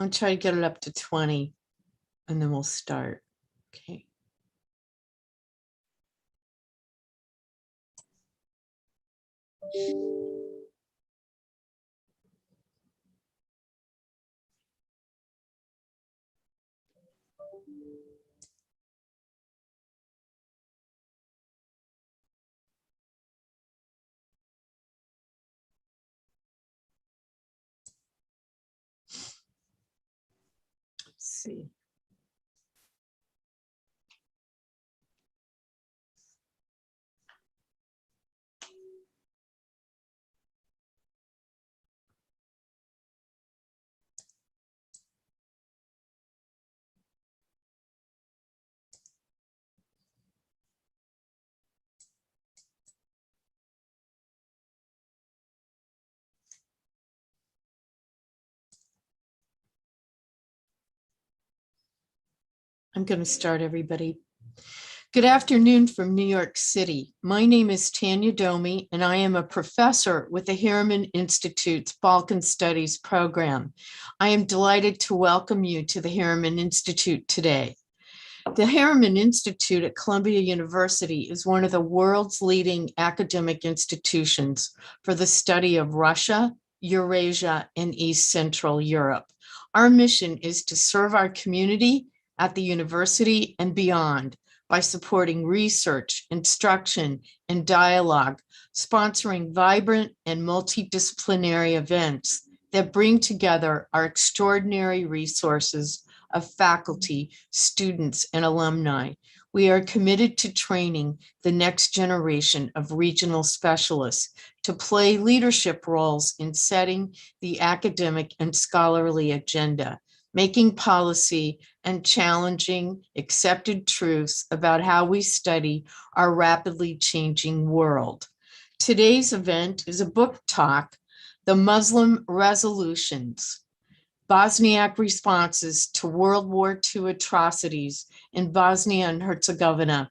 I'll try to get it up to 20 and then we'll start. Okay. Let's see. I'm going to start, everybody. Good afternoon from New York City. My name is Tanya Domi, and I am a professor with the Harriman Institute's Balkan Studies program. I am delighted to welcome you to the Harriman Institute today. The Harriman Institute at Columbia University is one of the world's leading academic institutions for the study of Russia, Eurasia, and East Central Europe. Our mission is to serve our community at the university and beyond by supporting research, instruction, and dialogue, sponsoring vibrant and multidisciplinary events that bring together our extraordinary resources of faculty, students, and alumni. We are committed to training the next generation of regional specialists to play leadership roles in setting the academic and scholarly agenda, making policy and challenging accepted truths about how we study our rapidly changing world. Today's event is a book talk, The Muslim Resolutions, Bosniak Responses to World War II Atrocities in Bosnia and Herzegovina.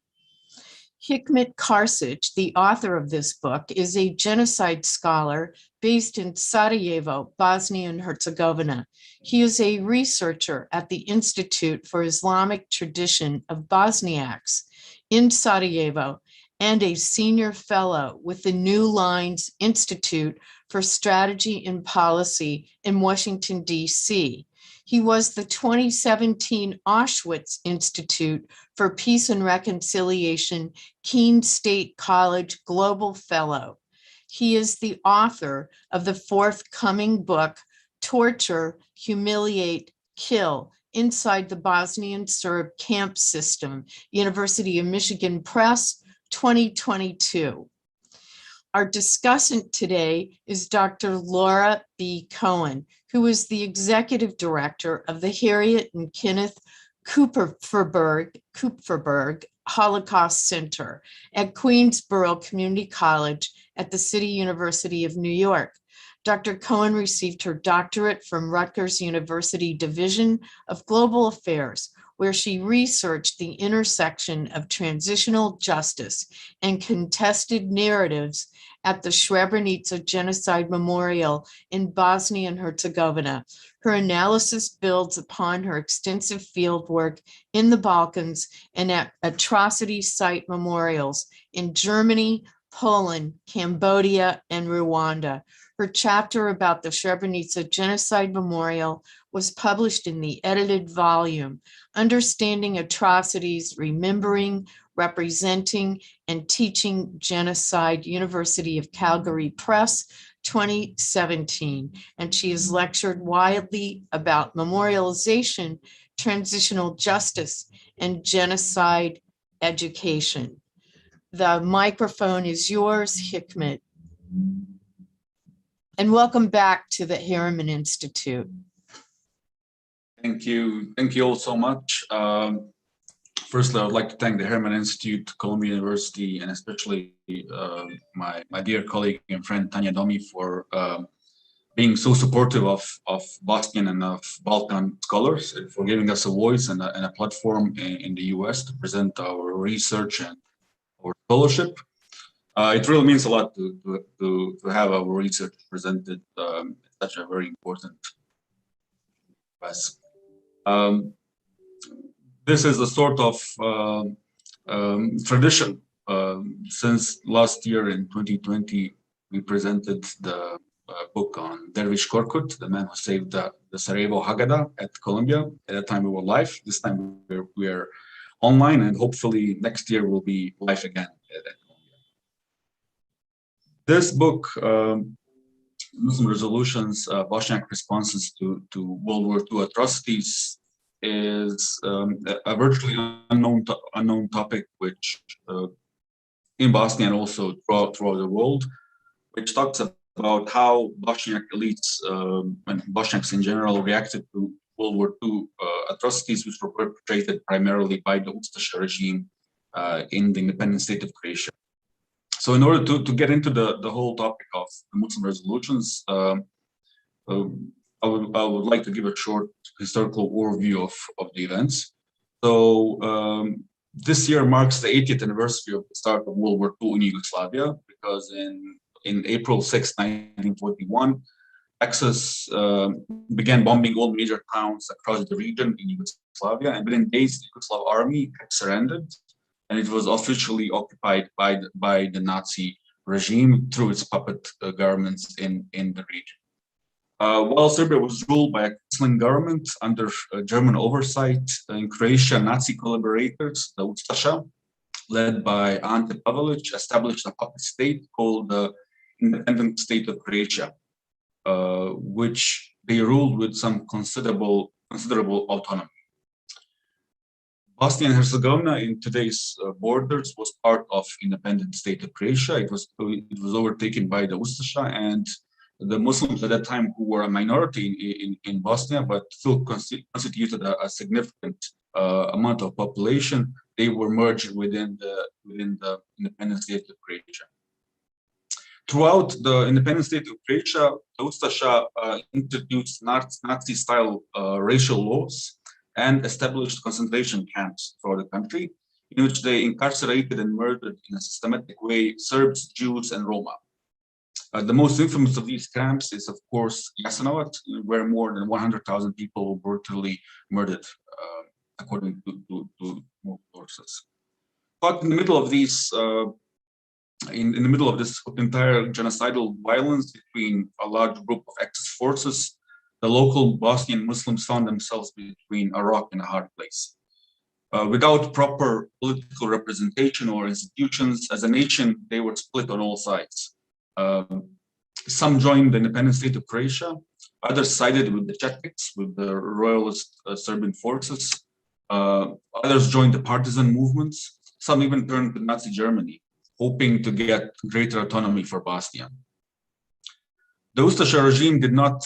Hikmet Karčić, the author of this book, is a genocide scholar based in Sarajevo, Bosnia and Herzegovina. He is a researcher at the Institute for Islamic Tradition of Bosniaks in Sarajevo and a senior fellow with the New Lines Institute for Strategy and Policy in Washington, D.C. He was the 2017 Auschwitz Institute for Peace and Reconciliation Keene State College Global Fellow. He is the author of the forthcoming book, Torture, Humiliate, Kill, Inside the Bosnian Serb Camp System, University of Michigan Press, 2022. Our discussant today is Dr. Laura B. Cohen, who is the executive director of the Harriet and Kenneth Kupferberg Holocaust Center at Queensborough Community College at the City University of New York. Dr. Cohen received her doctorate from Rutgers University Division of Global Affairs, where she researched the intersection of transitional justice and contested narratives at the Srebrenica Genocide Memorial in Bosnia and Herzegovina. Her analysis builds upon her extensive fieldwork in the Balkans and at atrocity site memorials in Germany, Poland, Cambodia, and Rwanda. Her chapter about the Srebrenica Genocide Memorial was published in the edited volume, Understanding Atrocities, Remembering, Representing, and Teaching Genocide, University of Calgary Press, 2017. And she has lectured widely about memorialization, transitional justice, and genocide education. The microphone is yours, Hikmet. And welcome back to the Harriman Institute. Thank you. Thank you all so much. Firstly, I would like to thank the Harriman Institute, Columbia University, and especially my dear colleague and friend Tanya Domi for being so supportive of Bosnian and of Balkan scholars, and for giving us a voice and a platform in the US to present our research and our scholarship. It really means a lot to have our research presented at such a very important press. This is a sort of tradition. Since last year in 2020, we presented the book on Dervish Korkut, the man who saved the Sarajevo Haggadah at Columbia. At that time we were live. This time we're online, and hopefully next year we'll be live again at Columbia. This book, Muslim Resolutions, Bosniak Responses to World War II Atrocities, is a virtually unknown topic, which in Bosnia and also throughout the world, which talks about how Bosniak elites and Bosniaks in general reacted to World War II atrocities, which were perpetrated primarily by the Ustaša regime in the independent state of Croatia. So in order to get into the whole topic of the Muslim resolutions, I would like to give a short historical overview of the events. So this year marks the 80th anniversary of the start of World War II in Yugoslavia, because in April 6, 1941, Axis began bombing all major towns across the region in Yugoslavia, and within days, the Yugoslav army had surrendered, and it was officially occupied by the Nazi regime through its puppet governments in the region. While Serbia was ruled by a Muslim government under German oversight, in Croatia, Nazi collaborators, the Ustaša, led by Ante Pavelić, established a puppet state called the Independent State of Croatia, which they ruled with some considerable autonomy. Bosnia and Herzegovina, in today's borders, was part of Independent State of Croatia. It was overtaken by the Ustaša, and the Muslims at that time, who were a minority in Bosnia, but still constituted a significant amount of population, they were merged within the Independent State of Croatia. Throughout the Independent State of Croatia, the Ustaša introduced Nazi-style racial laws and established concentration camps throughout the country, in which they incarcerated and murdered in a systematic way Serbs, Jews, and Roma. The most infamous of these camps is, of course, Jasenovac, where more than 100,000 people were brutally murdered, according to most sources. But in the middle of these, in the middle of this entire genocidal violence between a large group of Axis forces, the local Bosnian Muslims found themselves between a rock and a hard place. Without proper political representation or institutions, as a nation, they were split on all sides. Some joined the independent state of Croatia, others sided with the Chetniks, with the royalist Serbian forces, others joined the partisan movements, some even turned to Nazi Germany, hoping to get greater autonomy for Bosnia. The Ustaša regime did not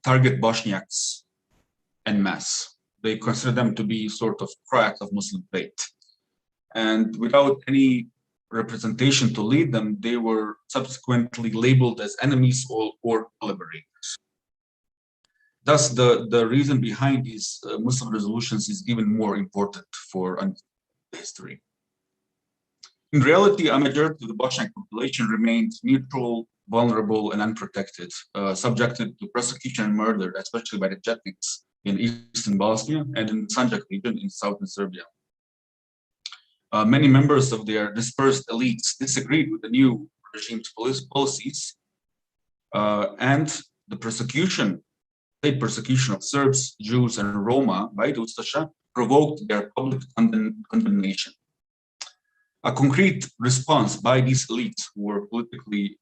target Bosniaks en masse. They considered them to be sort of products of Muslim faith. And without any representation to lead them, they were subsequently labeled as enemies or collaborators. Thus, the reason behind these Muslim resolutions is even more important for history. In reality, a majority of the Bosniak population remained neutral, vulnerable, and unprotected, subjected to persecution and murder, especially by the Chetniks in eastern Bosnia and in the Sandžak region in southern Serbia. Many members of their dispersed elites disagreed with the new regime's policies, and the state persecution of Serbs, Jews, and Roma by the Ustaša provoked their public condemnation. A concrete response by these elites, who were politically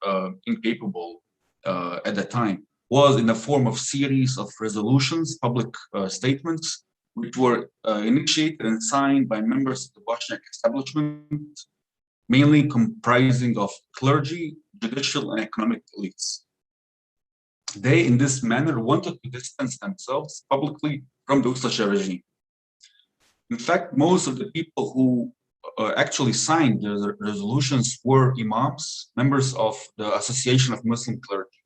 incapable at that time, was in the form of series of resolutions, public statements, which were initiated and signed by members of the Bosniak establishment, mainly comprising of clergy, judicial, and economic elites. They, in this manner, wanted to distance themselves publicly from the Ustaša regime. In fact, most of the people who actually signed the resolutions were imams, members of the Association of Muslim Clergy.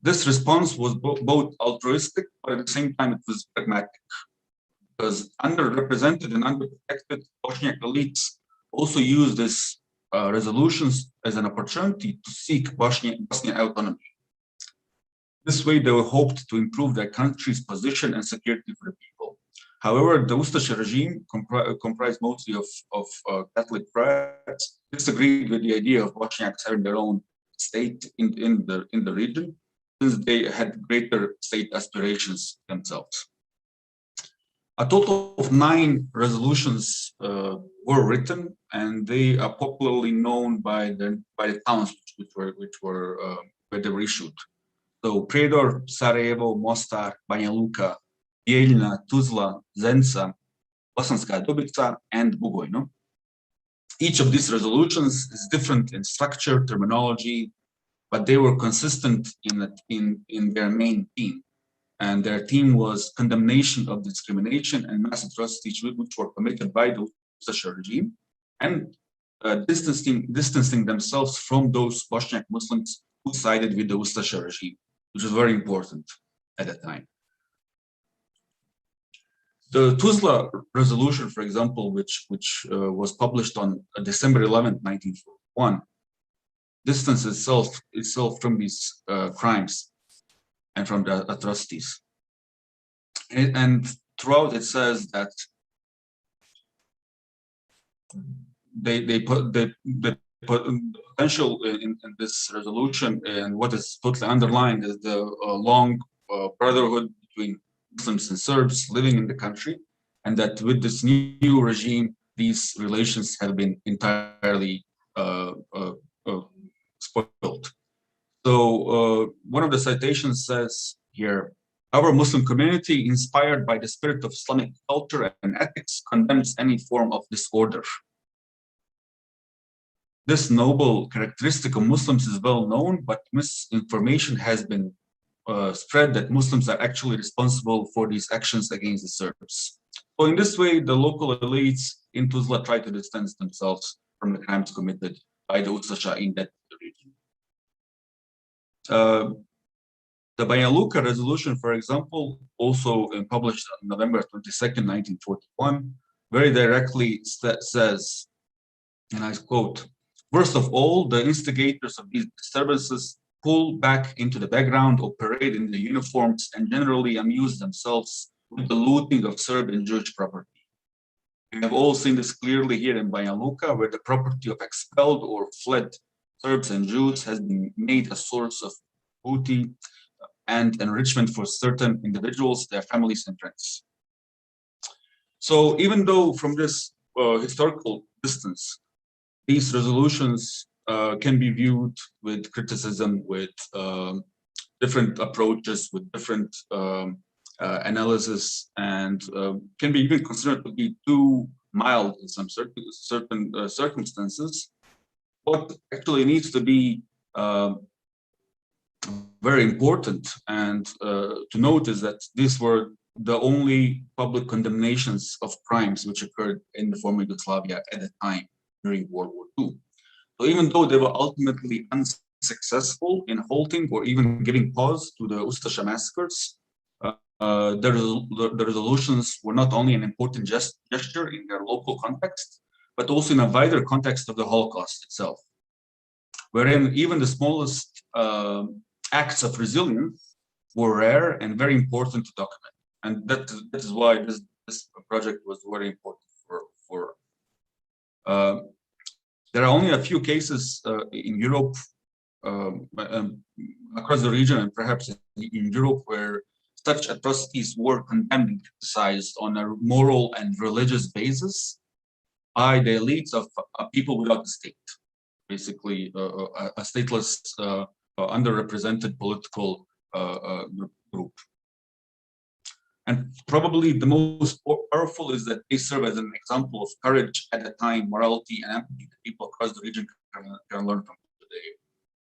This response was both altruistic, but at the same time it was pragmatic, because underrepresented and underprotected Bosniak elites also used this resolutions as an opportunity to seek Bosnian autonomy. This way, they hoped to improve their country's position and security for the people. However, the Ustaša regime, comprised mostly of Catholic priests, disagreed with the idea of Bosniaks having their own state in the region, since they had greater state aspirations themselves. A total of 9 resolutions were written, and they are popularly known by the towns where they were issued. So Prijedor, Sarajevo, Mostar, Banja Luka, Bijeljina, Tuzla, Zenica, Bosanska Dobica, and Bugojno. Each of these resolutions is different in structure, terminology, but they were consistent in their main theme. And their theme was condemnation of discrimination and mass atrocities which were committed by the Ustaša regime, and distancing themselves from those Bosniak Muslims who sided with the Ustaša regime, which was very important at that time. The Tuzla resolution, for example, which was published on December 11, 1941, distances itself from these crimes and from the atrocities. And throughout it says that they put the potential in this resolution, and what is totally underlined is the long brotherhood between Muslims and Serbs living in the country, and that with this new regime, these relations have been entirely spoiled. So one of the citations says here, our Muslim community, inspired by the spirit of Islamic culture and ethics, condemns any form of disorder. This noble characteristic of Muslims is well known, but misinformation has been spread that Muslims are actually responsible for these actions against the Serbs. So in this way, the local elites in Tuzla try to distance themselves from the crimes committed by the Ustaša in that region. The Banja Luka resolution, for example, also published on November 22nd, 1941, very directly says, and I quote, "First of all, the instigators of these disturbances pull back into the background or parade in the uniforms and generally amuse themselves with the looting of Serb and Jewish property. We have all seen this clearly here in Banja Luka, where the property of expelled or fled Serbs and Jews has been made a source of booty and enrichment for certain individuals, their families, and friends." So even though from this historical distance, these resolutions can be viewed with criticism, with different approaches, with different analysis, and can be even considered to be too mild in some certain circumstances, what actually needs to be very important and to note is that these were the only public condemnations of crimes which occurred in the former Yugoslavia at the time during World War II. So even though they were ultimately unsuccessful in halting or even giving pause to the Ustaša massacres, the resolutions were not only an important gesture in their local context, but also in a wider context of the Holocaust itself, wherein even the smallest acts of resilience were rare and very important to document. And that is why this project was very important for there are only a few cases in Europe, across the region, and perhaps in Europe, where such atrocities were condemned and criticized on a moral and religious basis by the elites of people without a state, basically a stateless, underrepresented political group. And probably the most powerful is that they serve as an example of courage at the time, morality, and empathy that people across the region can learn from today.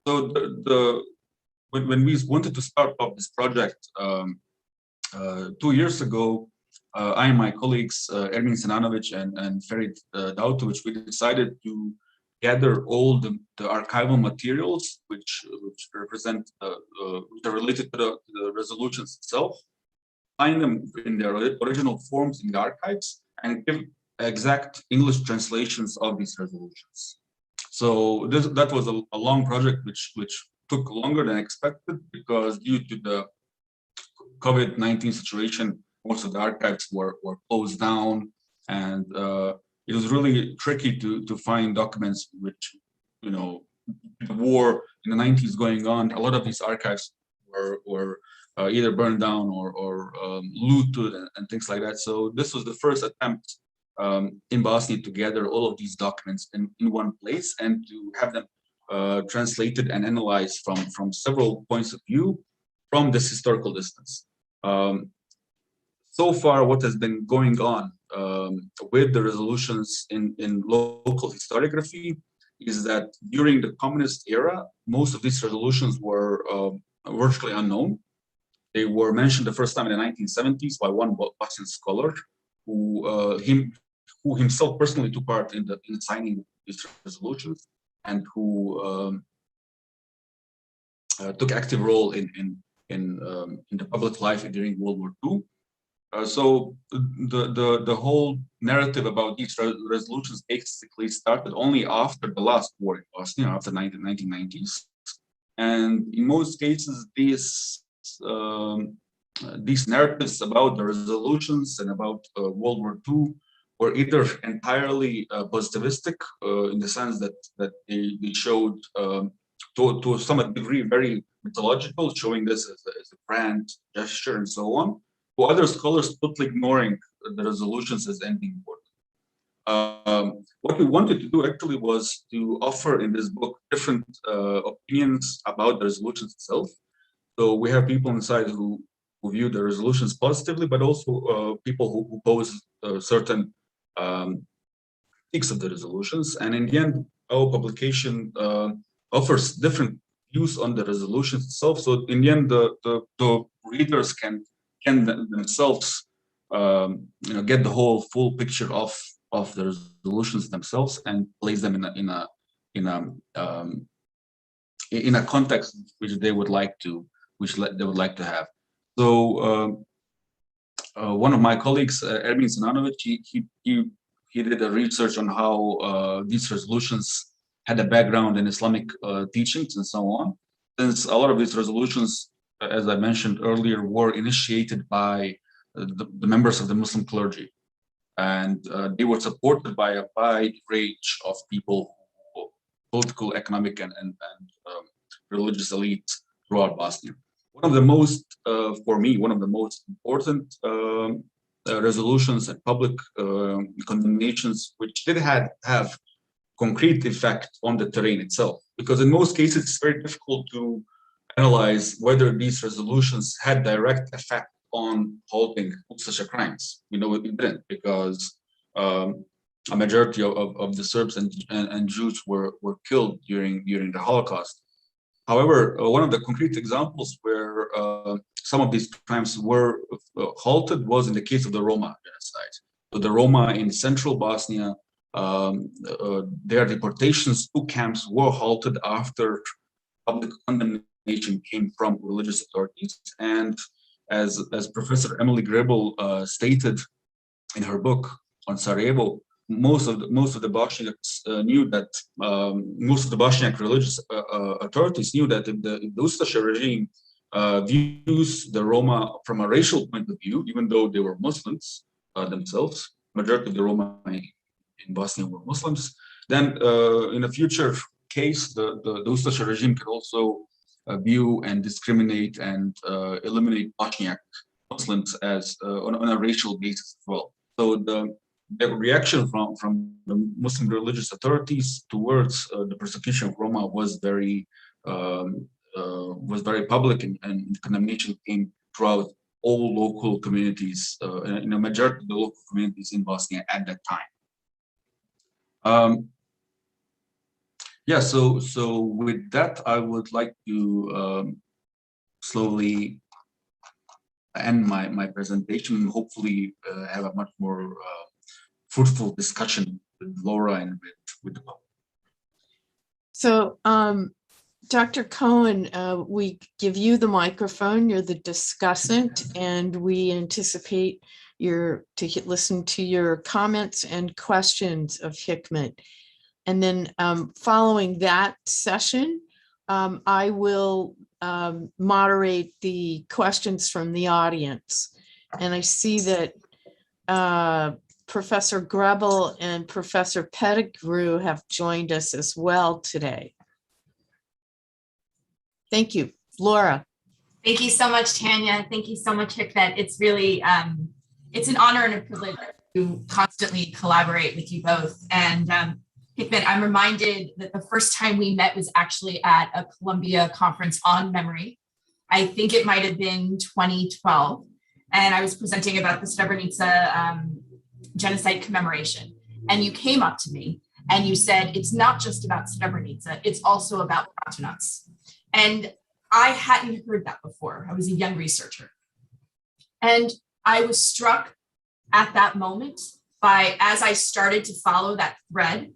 So when we wanted to start off this project 2 years ago, I and my colleagues, Ermin Senanovic and Ferit Dautovic, we decided to gather all the archival materials which represent which are related to the resolutions itself, find them in their original forms in the archives, and give exact English translations of these resolutions. So that was a long project which took longer than expected, because due to the COVID-19 situation, most of the archives were closed down, and it was really tricky to find documents which, the war in the 90s going on. A lot of these archives were either burned down or looted and things like that. So this was the first attempt in Bosnia to gather all of these documents in one place and to have them translated and analyzed from several points of view from this historical distance. So far, what has been going on with the resolutions in local historiography is that during the communist era, most of these resolutions were virtually unknown. They were mentioned the first time in the 1970s by one Bosnian scholar who himself personally took part in signing these resolutions, and who took active role in the public life during World War II. So the whole narrative about these resolutions basically started only after the last war in Bosnia, after the 1990s. And in most cases, these narratives about the resolutions and about World War II were either entirely positivistic, in the sense that they showed, to some degree, very mythological, showing this as a grand gesture and so on, to other scholars totally ignoring the resolutions as ending important. What we wanted to do actually was to offer in this book different opinions about the resolutions itself. So we have people inside who view the resolutions positively, but also people who pose certain critiques of the resolutions. And in the end, our publication offers different views on the resolutions itself. So in the end, the readers can themselves get the whole full picture of the resolutions themselves and place them in a context which they would like to have. So one of my colleagues, Ermin Sinanovic, he did a research on how these resolutions had a background in Islamic teachings and so on. Since a lot of these resolutions, as I mentioned earlier, were initiated by the members of the Muslim clergy, and they were supported by a wide range of people, political, economic, and religious elite throughout Bosnia. One of the most, for me, one of the most important resolutions and public condemnations, which did have concrete effect on the terrain itself, because in most cases it's very difficult to analyze whether these resolutions had direct effect on halting such crimes. We know it didn't, because a majority of the Serbs and Jews were killed during the Holocaust. However, one of the concrete examples where some of these crimes were halted was in the case of the Roma genocide. So the Roma in central Bosnia, their deportations to camps were halted after public condemnation came from religious authorities. And as Professor Emily Grebel stated in her book on Sarajevo, most of the Bosniaks knew that most of the Bosniak religious authorities knew that if the Ustaša regime views the Roma from a racial point of view, even though they were Muslims themselves, majority of the Roma in Bosnia were Muslims, then in a future case, the Ustaša regime could also view and discriminate and eliminate Bosniak Muslims as on a racial basis as well. So the reaction from the Muslim religious authorities towards the persecution of Roma was very public, and condemnation came throughout all local communities, in a majority of the local communities in Bosnia at that time. So with that, I would like to slowly end my presentation, and hopefully have a much more fruitful discussion with Laura and with the public. So, Dr. Cohen, we give you the microphone. You're the discussant, and we anticipate listen to your comments and questions of Hikmet. And then following that session, I will moderate the questions from the audience. And I see that Professor Grebel and Professor Pettigrew have joined us as well today. Thank you. Laura. Thank you so much, Tanya. Thank you so much, Hikmet. It's really, it's an honor and a privilege to constantly collaborate with you both. And Hikmet, I'm reminded that the first time we met was actually at a Columbia conference on memory. I think it might have been 2012. And I was presenting about the Srebrenica genocide commemoration. And you came up to me and you said, it's not just about Srebrenica, it's also about Bratunac. And I hadn't heard that before. I was a young researcher. And I was struck at that moment by, as I started to follow that thread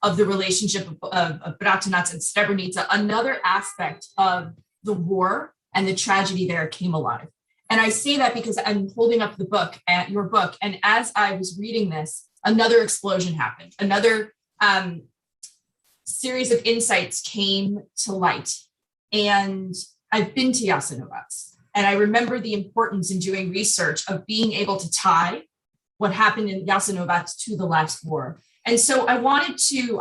of the relationship of Bratunac and Srebrenica, another aspect of the war and the tragedy there came alive. And I say that because I'm holding up the book, your book, and as I was reading this, another explosion happened. Another series of insights came to light. And I've been to Jasenovac, and I remember the importance in doing research of being able to tie what happened in Jasenovac to the last war. And so I wanted to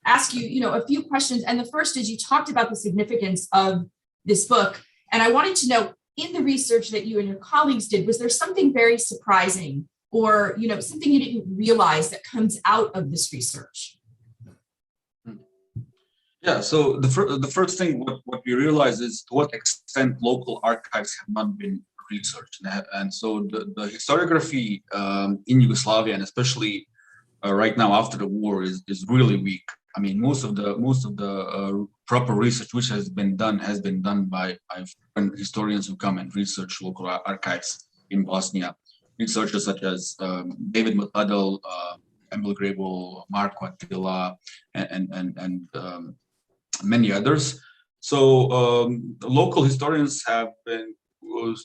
ask you, a few questions. And the first is, you talked about the significance of this book. And I wanted to know, in the research that you and your colleagues did, was there something very surprising or, something you didn't realize that comes out of this research? Yeah, so the first thing what we realize is to what extent local archives have not been researched, and so the historiography in Yugoslavia, and especially right now after the war, is really weak. I mean, most of the proper research which has been done by foreign historians who come and research local archives in Bosnia. Researchers such as David Mutadel, Emil Grebel, Marko Attila, and many others. So local historians have been,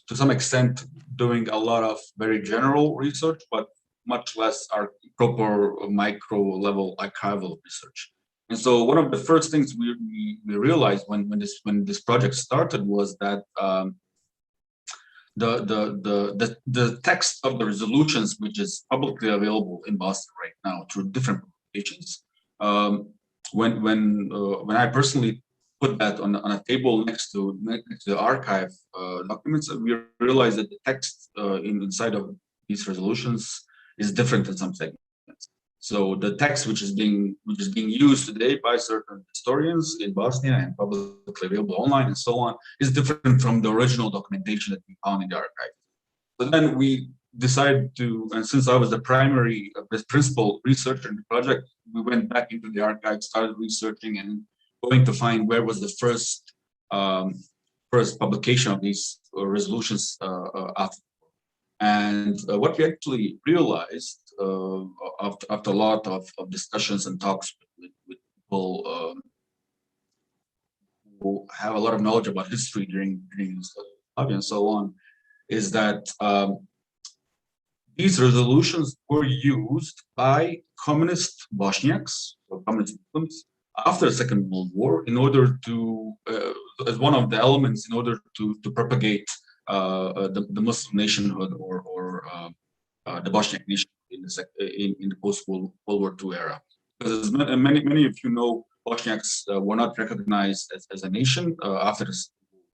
to some extent, doing a lot of very general research, but much less our proper micro level archival research. And so one of the first things we realized when this project started was that the text of the resolutions, which is publicly available in Bosnia right now through different publications, when I personally put that on a table next to the archive documents, we realized that the text inside of these resolutions is different in some segments. So the text which is being used today by certain historians in Bosnia and publicly available online and so on is different from the original documentation that we found in the archive. So then we decided to, and since I was the principal researcher in the project, we went back into the archive, started researching and going to find where was the first publication of these resolutions after. And what we actually realized after a lot of discussions and talks with people who have a lot of knowledge about history during this and so on, is that these resolutions were used by communist Bosniaks or communist Muslims after the Second World War in order to, as one of the elements, in order to propagate the Muslim nationhood or the Bosniak nation in the post-World War II era. Because as many of you know, Bosniaks were not recognized as a nation after the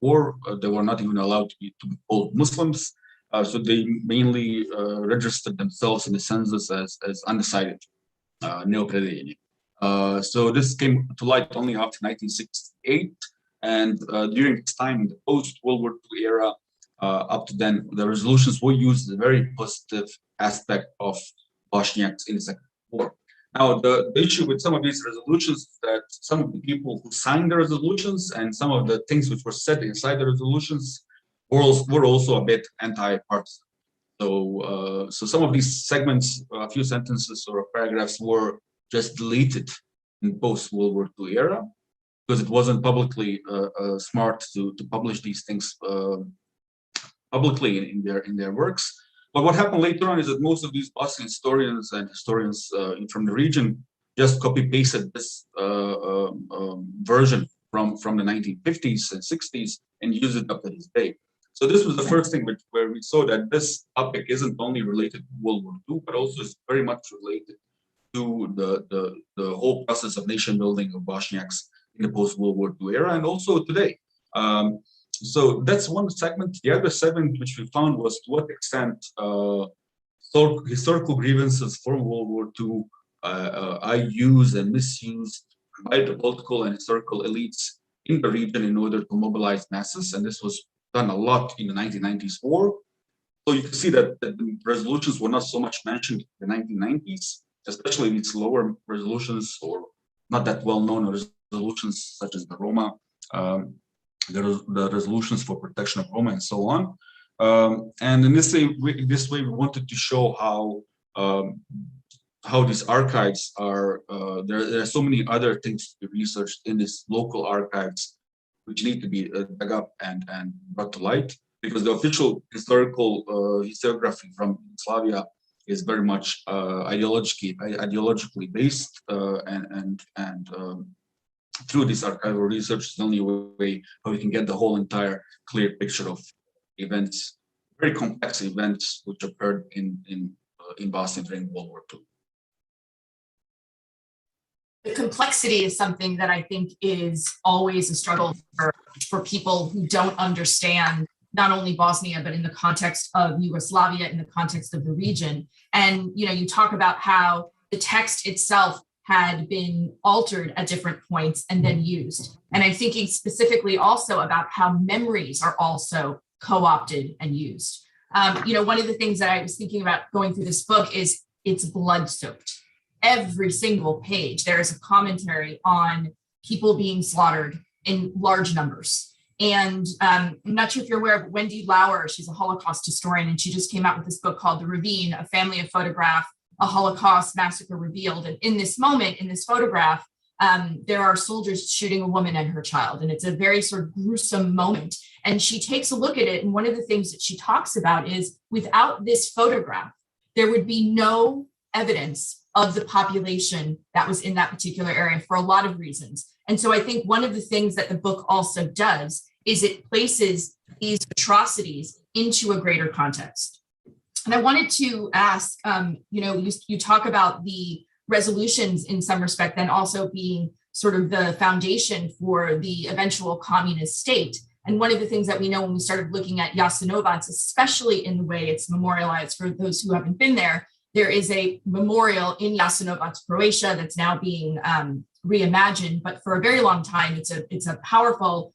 war. They were not even allowed to be called Muslims. So they mainly registered themselves in the census as undecided, neopredeljeni. So this came to light only after 1968, and during this time, in the post-World War II era, up to then, the resolutions were used as a very positive aspect of Bosniaks in the Second War. Now, the issue with some of these resolutions is that some of the people who signed the resolutions and some of the things which were said inside the resolutions were also a bit anti-partisan. So some of these segments, a few sentences or paragraphs, were just deleted in post-World War II era, because it wasn't publicly smart to publish these things publicly in their works. But what happened later on is that most of these Bosnian historians and historians from the region just copy-pasted this version from the 1950s and 60s and used it up to this day. So this was the first thing where we saw that this topic isn't only related to World War II, but also is very much related to the whole process of nation building of Bosniaks in the post-World War II era and also today. So that's one segment. The other segment which we found was to what extent historical grievances from World War II are used and misused by the political and historical elites in the region in order to mobilize masses. And this was done a lot in the 1990s war. So you can see that the resolutions were not so much mentioned in the 1990s, especially these lower resolutions or not that well-known resolutions such as the Roma, the resolutions for protection of Roma and so on. And in this way, we wanted to show how these archives are, there are so many other things to be researched in these local archives which need to be dug up and brought to light, because the official historiography from Yugoslavia is very much ideologically based, and through this archival research is the only way how we can get the whole entire clear picture of events, very complex events which occurred in Bosnia during World War II. The complexity is something that I think is always a struggle for people who don't understand not only Bosnia, but in the context of Yugoslavia, in the context of the region. And, you know, you talk about how the text itself had been altered at different points and then used. And I'm thinking specifically also about how memories are also co-opted and used. You know, one of the things that I was thinking about going through this book is it's blood-soaked. Every single page, there is a commentary on people being slaughtered in large numbers. And I'm not sure if you're aware of Wendy Lauer. She's a Holocaust historian, and she just came out with this book called The Ravine, A Family of Photograph, A Holocaust Massacre Revealed. And in this moment, in this photograph, there are soldiers shooting a woman and her child. And it's a very sort of gruesome moment. And she takes a look at it. And one of the things that she talks about is without this photograph, there would be no evidence of the population that was in that particular area for a lot of reasons. And so I think one of the things that the book also does is it places these atrocities into a greater context. And I wanted to ask, you know, you talk about the resolutions in some respect, then also being sort of the foundation for the eventual communist state. And one of the things that we know when we started looking at Jasenovac, especially in the way it's memorialized for those who haven't been there, there is a memorial in Jasenovac, Croatia, that's now being reimagined. But for a very long time, it's a powerful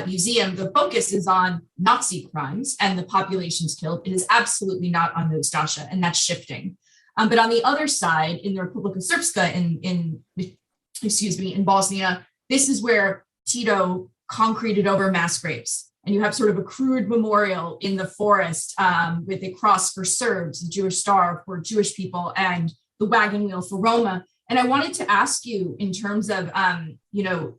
museum. The focus is on Nazi crimes and the populations killed. It is absolutely not on those, Dasha, and that's shifting. But on the other side, in the Republika Srpska, in Bosnia, this is where Tito concreted over mass graves. And you have sort of a crude memorial in the forest with a cross for Serbs, a Jewish star for Jewish people, and the wagon wheel for Roma. And I wanted to ask you in terms of, you know,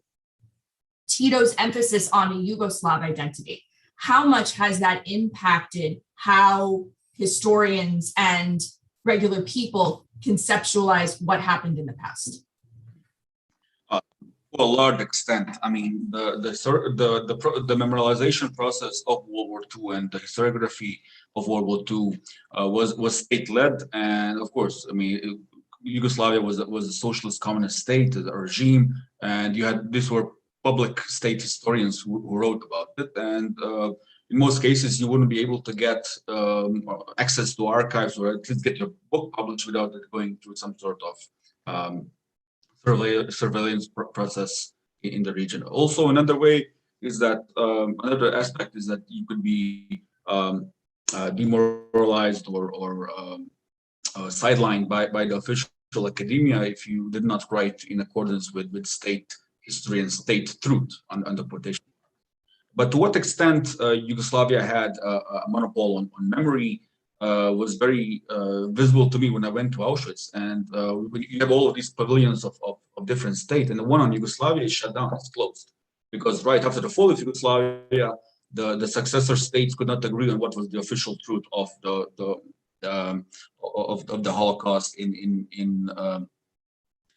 Tito's emphasis on a Yugoslav identity, how much has that impacted how historians and regular people conceptualize what happened in the past? To a large extent. I mean, the memorialization process of World War II and the historiography of World War II was state-led, and of course, I mean, Yugoslavia was a socialist communist state, a regime, and these were public state historians who wrote about it, and in most cases, you wouldn't be able to get access to archives or at least get your book published without it going through some sort of surveillance process in the region. Also, another way is that another aspect is that you could be demoralized or sidelined by the official academia if you did not write in accordance with state history and state truth under quotation. But to what extent Yugoslavia had a monopoly on memory was very visible to me when I went to Auschwitz. And you have all of these pavilions of different states, and the one on Yugoslavia is shut down, it's closed, because right after the fall of Yugoslavia, the successor states could not agree on what was the official truth of the Holocaust in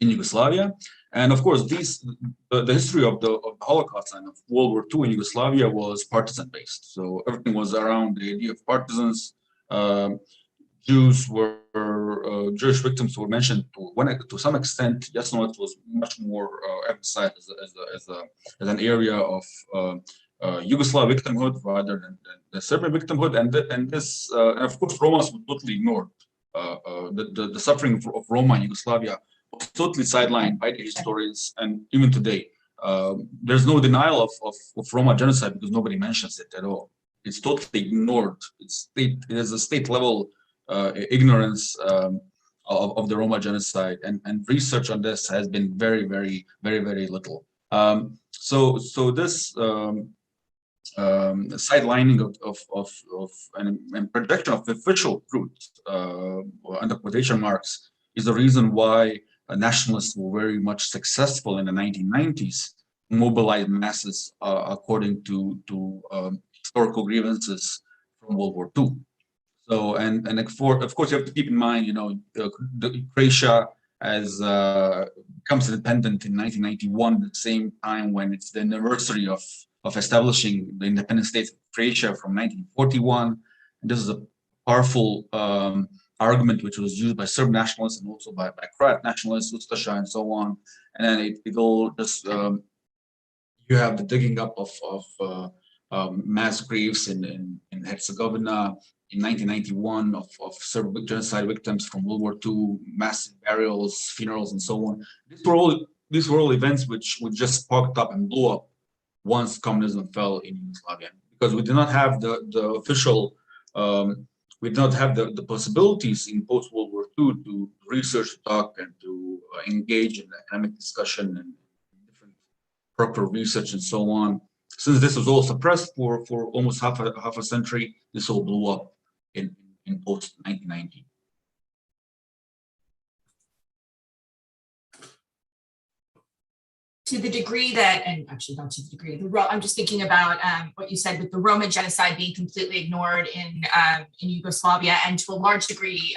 Yugoslavia. And of course, the history of the Holocaust and of World War II in Yugoslavia was partisan based. So everything was around the idea of partisans. Jewish victims were mentioned to some extent. Jasno was much more emphasized as an area of Yugoslav victimhood rather than the Serbian victimhood, and of course Romas were totally ignored. The suffering of Roma in Yugoslavia was totally sidelined by the historians, and even today there's no denial of Roma genocide because nobody mentions it at all. It's totally ignored. It is a state level ignorance of the Roma genocide, and research on this has been very, very, very, very little. So this sidelining of and projection of official truth under quotation marks is the reason why nationalists were very much successful in the 1990s, mobilize masses according to historical grievances from World War II. So and of course you have to keep in mind, Croatia as becomes independent in 1991, the same time when it's the anniversary of establishing the independent state of Croatia from 1941. And this is a powerful argument which was used by Serb nationalists and also by Croat nationalists, Ustaša and so on. And then it all just you have the digging up of mass graves in Herzegovina in 1991 of Serb genocide victims from World War II, massive burials, funerals, and so on. These were all events which just sparked up and blew up once communism fell in Yugoslavia, because we did not have the official, we did not have the possibilities in post-World War II to research, talk, and to engage in academic discussion and different proper research and so on. Since this was all suppressed for almost half a century, this all blew up in post-1990. To the degree that, and actually not to the degree, I'm just thinking about what you said with the Roma genocide being completely ignored in Yugoslavia, and to a large degree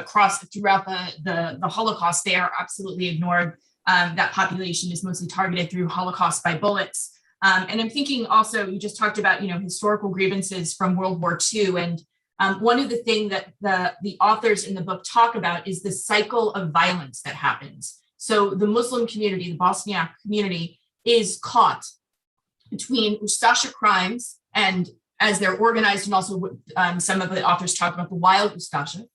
throughout the Holocaust, they are absolutely ignored. That population is mostly targeted through Holocaust by bullets. And I'm thinking also, you just talked about, historical grievances from World War II. And one of the things that the authors in the book talk about is the cycle of violence that happens. So the Muslim community, the Bosniak community, is caught between Ustaša crimes, and as they're organized, and also some of the authors talk about the wild Ustaša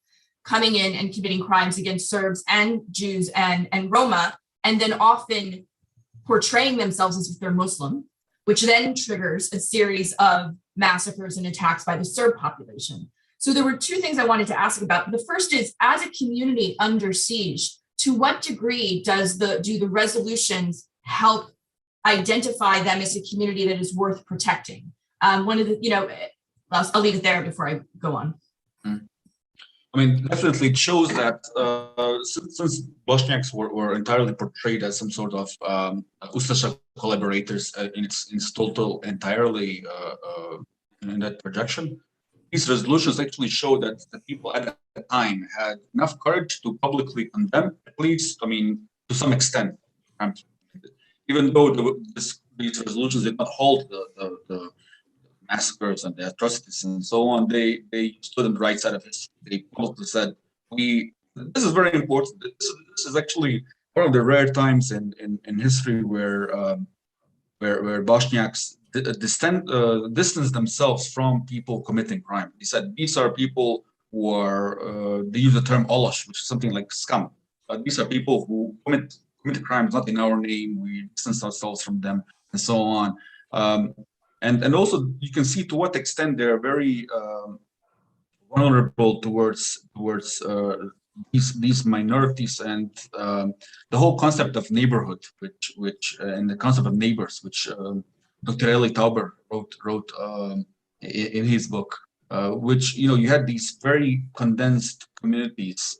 coming in and committing crimes against Serbs and Jews and Roma, and then often portraying themselves as if they're Muslim, which then triggers a series of massacres and attacks by the Serb population. So there were two things I wanted to ask about. The first is, as a community under siege, to what degree do the resolutions help identify them as a community that is worth protecting? One of the, I'll leave it there before I go on. I mean, definitely it shows that since Bosniaks were entirely portrayed as some sort of Ustaša collaborators in its total entirely in that projection, these resolutions actually show that the people at the time had enough courage to publicly condemn, at least, to some extent. Even though these resolutions did not halt the massacres and the atrocities and so on, they stood on the right side of history. They publicly said, this is very important. This is actually one of the rare times in history where Bosniaks distance themselves from people committing crime. He said these are people who are, they use the term olosh, which is something like scum. These are people who commit crimes not in our name. We distance ourselves from them and so on. And also you can see to what extent they're very vulnerable towards these minorities, and the whole concept of neighborhood, which and the concept of neighbors, which Dr. Eli Tauber wrote in his book, which you had these very condensed communities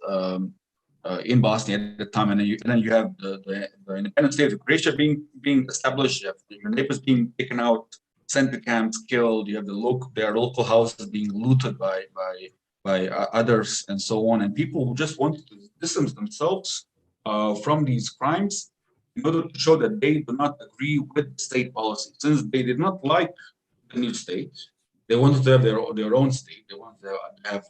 in Bosnia at the time, and then you have the independent state of Croatia being established. You have your neighbors being taken out, sent to camps, killed. You have their local houses being looted by others, and so on. And people who just wanted to distance themselves from these crimes in order to show that they do not agree with state policy. Since they did not like the new state, they wanted to have their own state. They wanted to have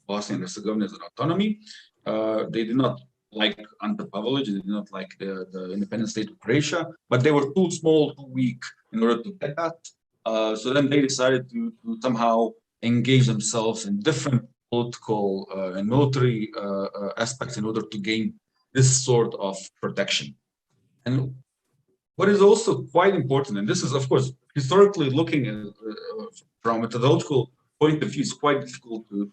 Bosnia and Herzegovina as an autonomy. They did not like Ante Pavelić, they did not like the independent state of Croatia, but they were too small, too weak in order to get that. So then they decided to somehow engage themselves in different political and military aspects in order to gain this sort of protection. And what is also quite important, and this is, of course, historically looking at, from a methodological point of view, it's quite difficult to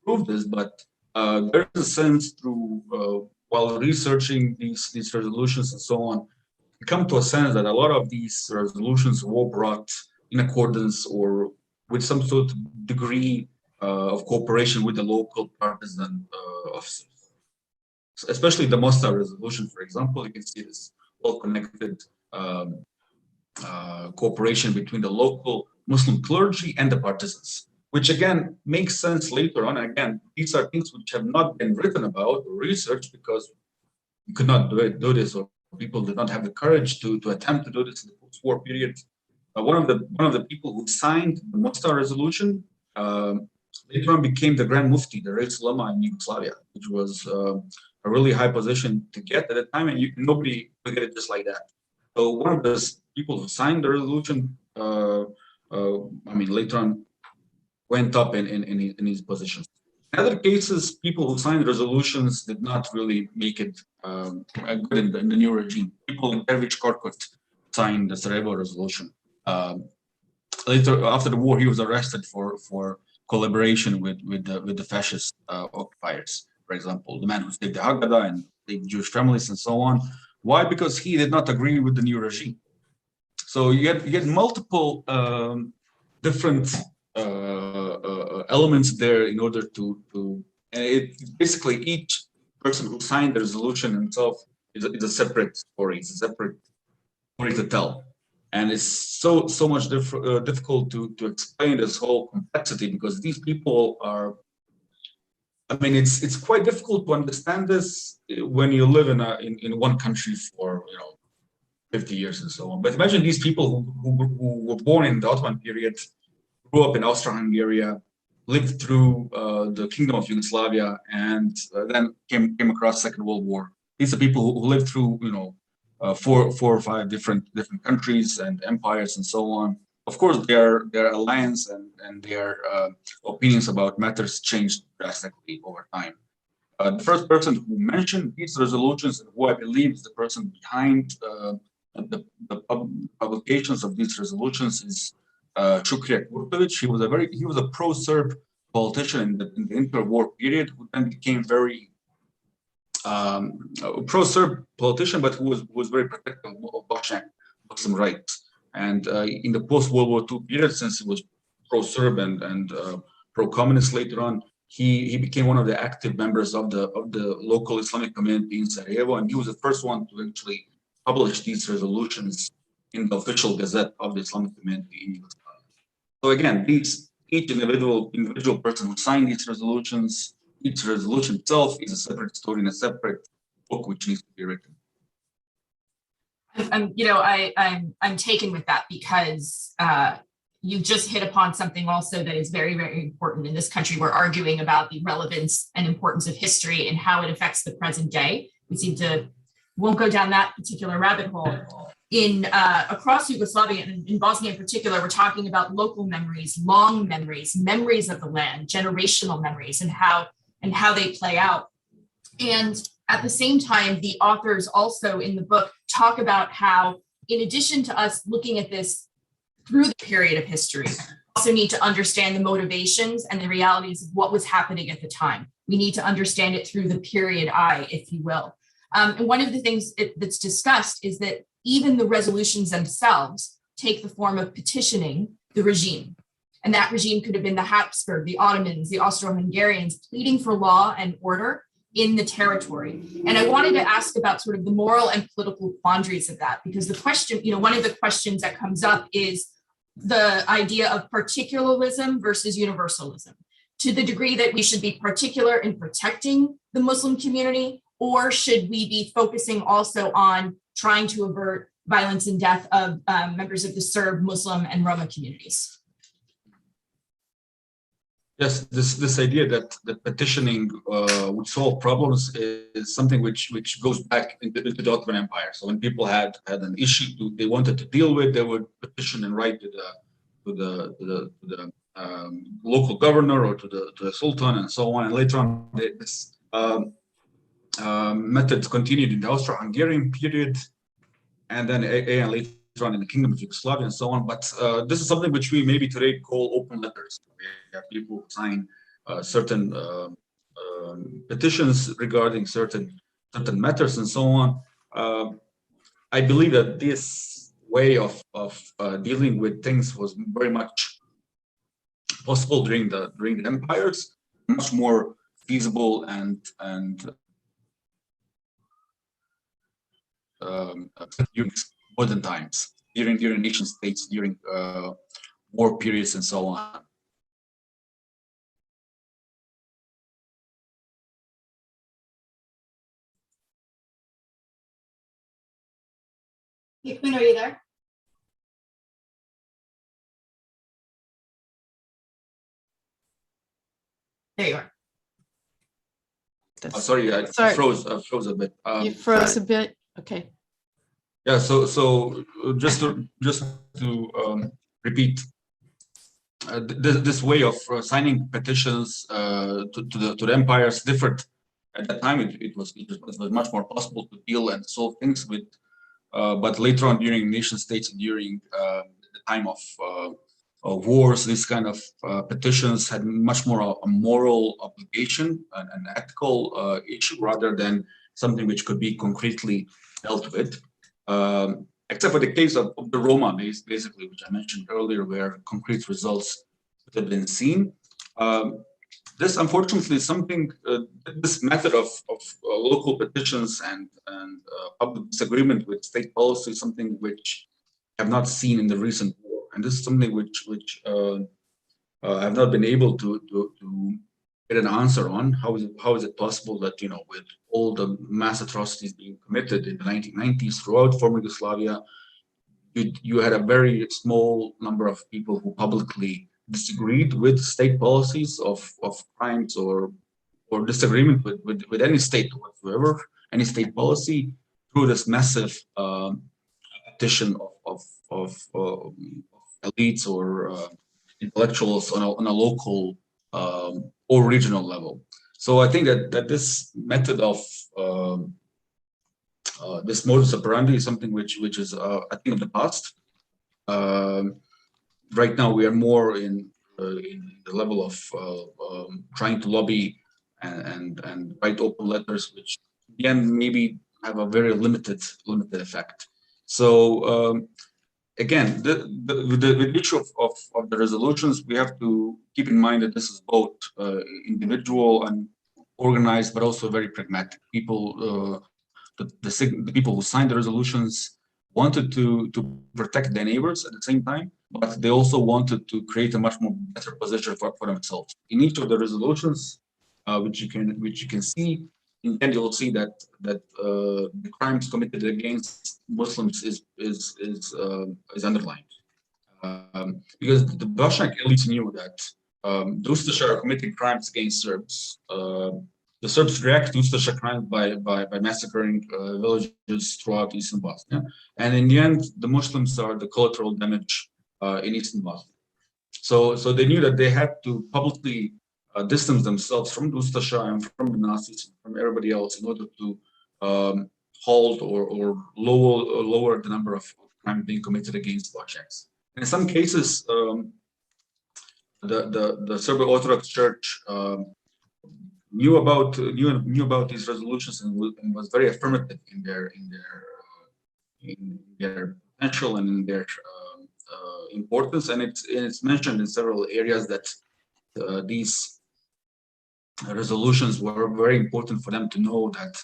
prove this, but there is a sense through, while researching these resolutions and so on, we come to a sense that a lot of these resolutions were brought in accordance or with some sort of degree of cooperation with the local partisan officers. So especially the Mostar resolution, for example, you can see this well-connected cooperation between the local Muslim clergy and the partisans, which again makes sense later on. Again, these are things which have not been written about or researched because you could not do this, or people did not have the courage to attempt to do this in the post-war period. One of the people who signed the Mostar resolution later on became the Grand Mufti, the Reis Ulema in Yugoslavia, which was a really high position to get at the time, and nobody could get it just like that. So one of those people who signed the resolution, later on went up in his positions. In other cases, people who signed resolutions did not really make it good in the new regime. People in Ervić Korkut signed the Sarajevo resolution. Later, after the war, he was arrested for collaboration with the fascist occupiers. For example, the man who saved the Haggadah and saved Jewish families and so on. Why? Because he did not agree with the new regime. So you get multiple different elements there in order to basically each person who signed the resolution himself is a separate story. It's a separate story to tell. And it's so much difficult to explain this whole complexity because these people are, it's quite difficult to understand this when you live in one country for 50 years and so on. But imagine these people who were born in the Ottoman period, grew up in Austro-Hungary, lived through the Kingdom of Yugoslavia, and then came across Second World War. These are people who lived through four or five different countries and empires and so on. Of course, their alliance and their opinions about matters changed drastically over time. The first person who mentioned these resolutions, and who I believe is the person behind the publications of these resolutions, is Šukrija Kurtović. He was a pro-Serb politician in the interwar period, who then became very pro-Serb politician, but who was very protective of Bosniak Muslim rights. And in the post-World War II period, since he was pro-Serb and pro-communist later on, he became one of the active members of the local Islamic community in Sarajevo, and he was the first one to actually publish these resolutions in the official gazette of the Islamic community in Yugoslavia. So again, each individual person who signed these resolutions, each resolution itself is a separate story and a separate book which needs to be written. I'm taken with that because you just hit upon something also that is very, very important in this country. We're arguing about the relevance and importance of history and how it affects the present day. We won't go down that particular rabbit hole. Across Yugoslavia and in Bosnia in particular, we're talking about local memories, long memories of the land, generational memories, and how they play out. And at the same time, the authors also in the book talk about how, in addition to us looking at this through the period of history, we also need to understand the motivations and the realities of what was happening at the time. We need to understand it through the period eye, if you will. And one of the things that's discussed is that even the resolutions themselves take the form of petitioning the regime. And that regime could have been the Habsburg, the Ottomans, the Austro-Hungarians, pleading for law and order in the territory. And I wanted to ask about sort of the moral and political quandaries of that, because the question, one of the questions that comes up is the idea of particularism versus universalism, to the degree that we should be particular in protecting the Muslim community, or should we be focusing also on trying to avert violence and death of members of the Serb, Muslim, and Roma communities? Yes, this idea that petitioning would solve problems is something which goes back into the Ottoman Empire. So when people had an issue they wanted to deal with, they would petition and write to the local governor or to the sultan and so on. And later on, this methods continued in the Austro-Hungarian period, and then later on in the Kingdom of Yugoslavia and so on. But this is something which we maybe today call open letters. We have people sign certain petitions regarding certain matters and so on. I believe that this way of dealing with things was very much possible during the empires, much more feasible and during modern times, during nation states, during war periods and so on. Hikmet, are you there? There you are. Sorry, I froze a bit. You froze a bit. Okay. Yeah. So just to repeat, this way of signing petitions to the empires differed. At that time, it was much more possible to deal and solve things with. But later on, during nation states and during the time of wars, this kind of petitions had much more a moral obligation and an ethical issue rather than something which could be concretely dealt with. Except for the case of the Roma, basically, which I mentioned earlier, where concrete results have been seen. This, unfortunately, is something. This method of local petitions and public disagreement with state policy is something which I have not seen in the recent war, and this is something which I have not been able to get an answer on. How is it possible that with all the mass atrocities being committed in the 1990s throughout former Yugoslavia, you had a very small number of people who publicly disagreed with state policies of crimes or disagreement with any state whatsoever, any state policy, through this massive petition of elites or intellectuals on a local or regional level. So I think that this method of this modus operandi is something which is I think of the past. Right now, we are more in the level of trying to lobby and write open letters, which again maybe have a very limited effect. So again, with the issue of the resolutions, we have to keep in mind that this is both individual and organized, but also very pragmatic. People, the people who signed the resolutions wanted to protect their neighbors at the same time, but they also wanted to create a much more better position for themselves. In each of the resolutions, which you can see, in the end you will see that the crimes committed against Muslims is underlined, because the Bosniak elites knew that the Ustaša are committing crimes against Serbs. The Serbs react to Ustaša crimes by massacring villages throughout Eastern Bosnia, and in the end, the Muslims are the collateral damage in Eastern Bosnia. So they knew that they had to publicly distance themselves from the Ustaša and from the Nazis, from everybody else, in order to halt or lower the number of crimes being committed against Bosniaks. And in some cases, the Serbian Orthodox Church knew about these resolutions and was very affirmative in their potential and in their importance. And it's mentioned in several areas that these resolutions were very important for them to know that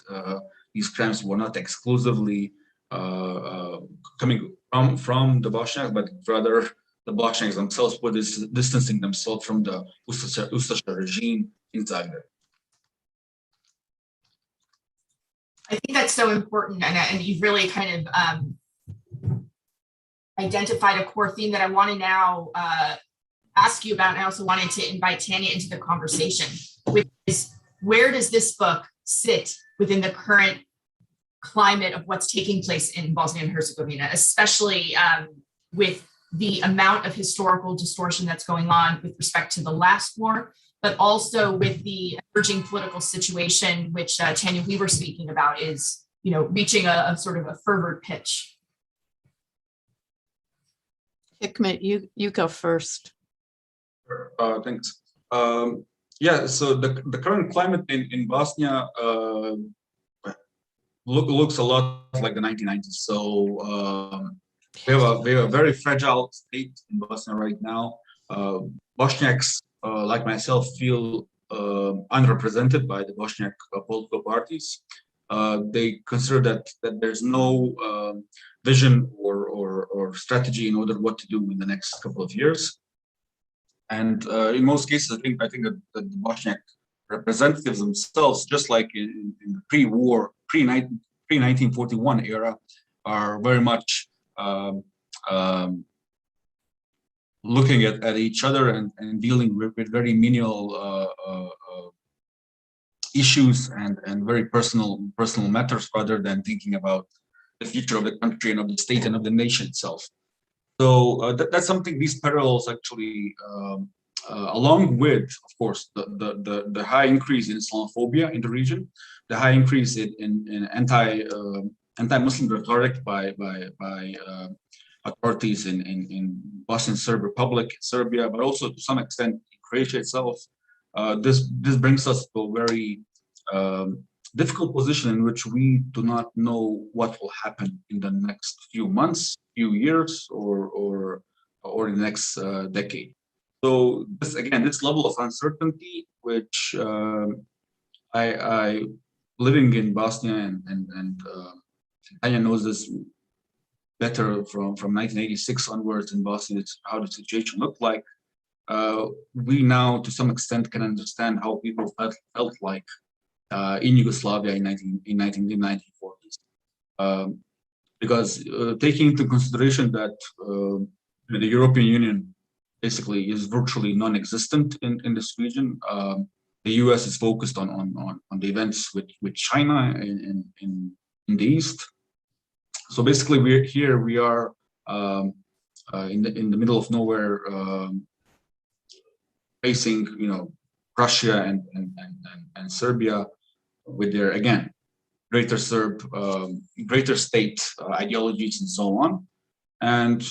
these crimes were not exclusively coming from the Bosniaks, but rather the Bosniaks themselves were distancing themselves from the Ustaša regime inside there. I think that's so important, and you've really kind of identified a core theme that I want to now ask you about. And I also wanted to invite Tanya into the conversation, which is, where does this book sit within the current climate of what's taking place in Bosnia and Herzegovina, especially with the amount of historical distortion that's going on with respect to the last war, but also with the emerging political situation, which Tanya, we were speaking about, is, you know, reaching a sort of a fervor pitch. Hikmet, you go first. Thanks. Yeah, so the current climate in Bosnia looks a lot like the 1990s. So we have a very fragile state in Bosnia right now. Bosniaks, like myself, feel unrepresented by the Bosniak political parties. They consider that there's no vision or strategy in order what to do in the next couple of years. And in most cases, I think that the Bosniak representatives themselves, just like in the pre-war, pre-1941 era, are very much looking at each other and dealing with very menial issues and very personal matters, rather than thinking about the future of the country and of the state and of the nation itself. So that's something, these parallels actually, along with, of course, the high increase in Islamophobia in the region, the high increase in anti-Muslim rhetoric by authorities in Bosnian Serb Republic, Serbia, but also to some extent in Croatia itself. This brings us to a very difficult position in which we do not know what will happen in the next few months, few years, or in the next decade. So this level of uncertainty, which I living in Bosnia and Tanya knows this better from 1986 onwards in Bosnia, how the situation looked like. We now, to some extent, can understand how people felt like in Yugoslavia in the 1940s. Because taking into consideration that the European Union basically is virtually non-existent in this region, the US is focused on the events with China in the East. So basically, we are in the middle of nowhere, facing, you know, Russia and Serbia with their, again, greater state ideologies and so on, and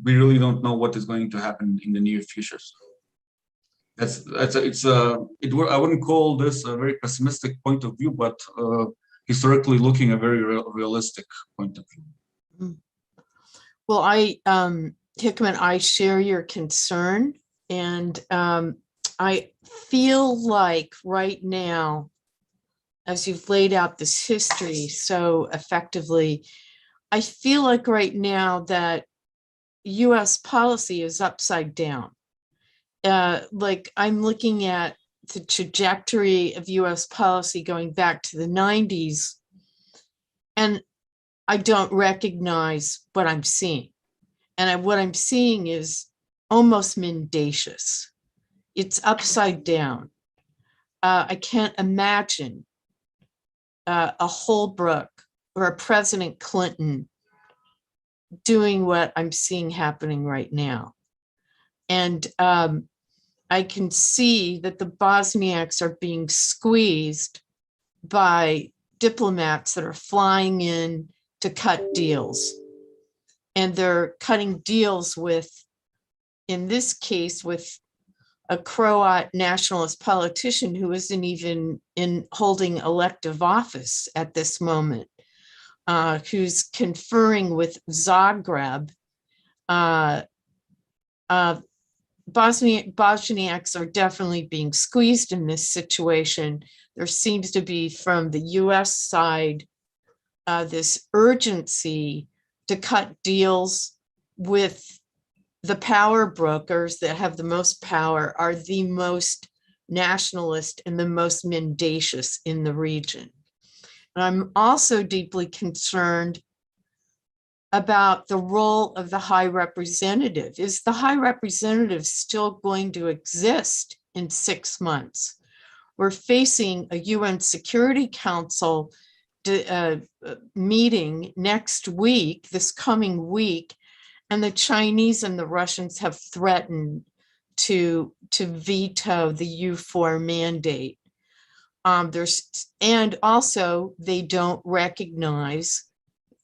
we really don't know what is going to happen in the near future. So I wouldn't call this a very pessimistic point of view, but historically looking, a very realistic point of view. Well, Hikmet, I share your concern, and I feel like right now, as you've laid out this history so effectively, I feel like right now that US policy is upside down. Like, I'm looking at the trajectory of US policy going back to the 90s, and I don't recognize what I'm seeing. And what I'm seeing is almost mendacious. It's upside down. I can't imagine a Holbrooke or a President Clinton doing what I'm seeing happening right now. And I can see that the Bosniaks are being squeezed by diplomats that are flying in to cut deals. And they're cutting deals with, in this case, with a Croat nationalist politician who isn't even holding elective office at this moment, who's conferring with Zagreb, Bosniaks are definitely being squeezed in this situation. There seems to be, from the US side, this urgency to cut deals with the power brokers that have the most power, are the most nationalist and the most mendacious in the region. And I'm also deeply concerned about the role of the High Representative. Is the High Representative still going to exist in 6 months? We're facing a UN Security Council meeting next week, this coming week, and the Chinese and the Russians have threatened to veto the U4 mandate. And also they don't recognize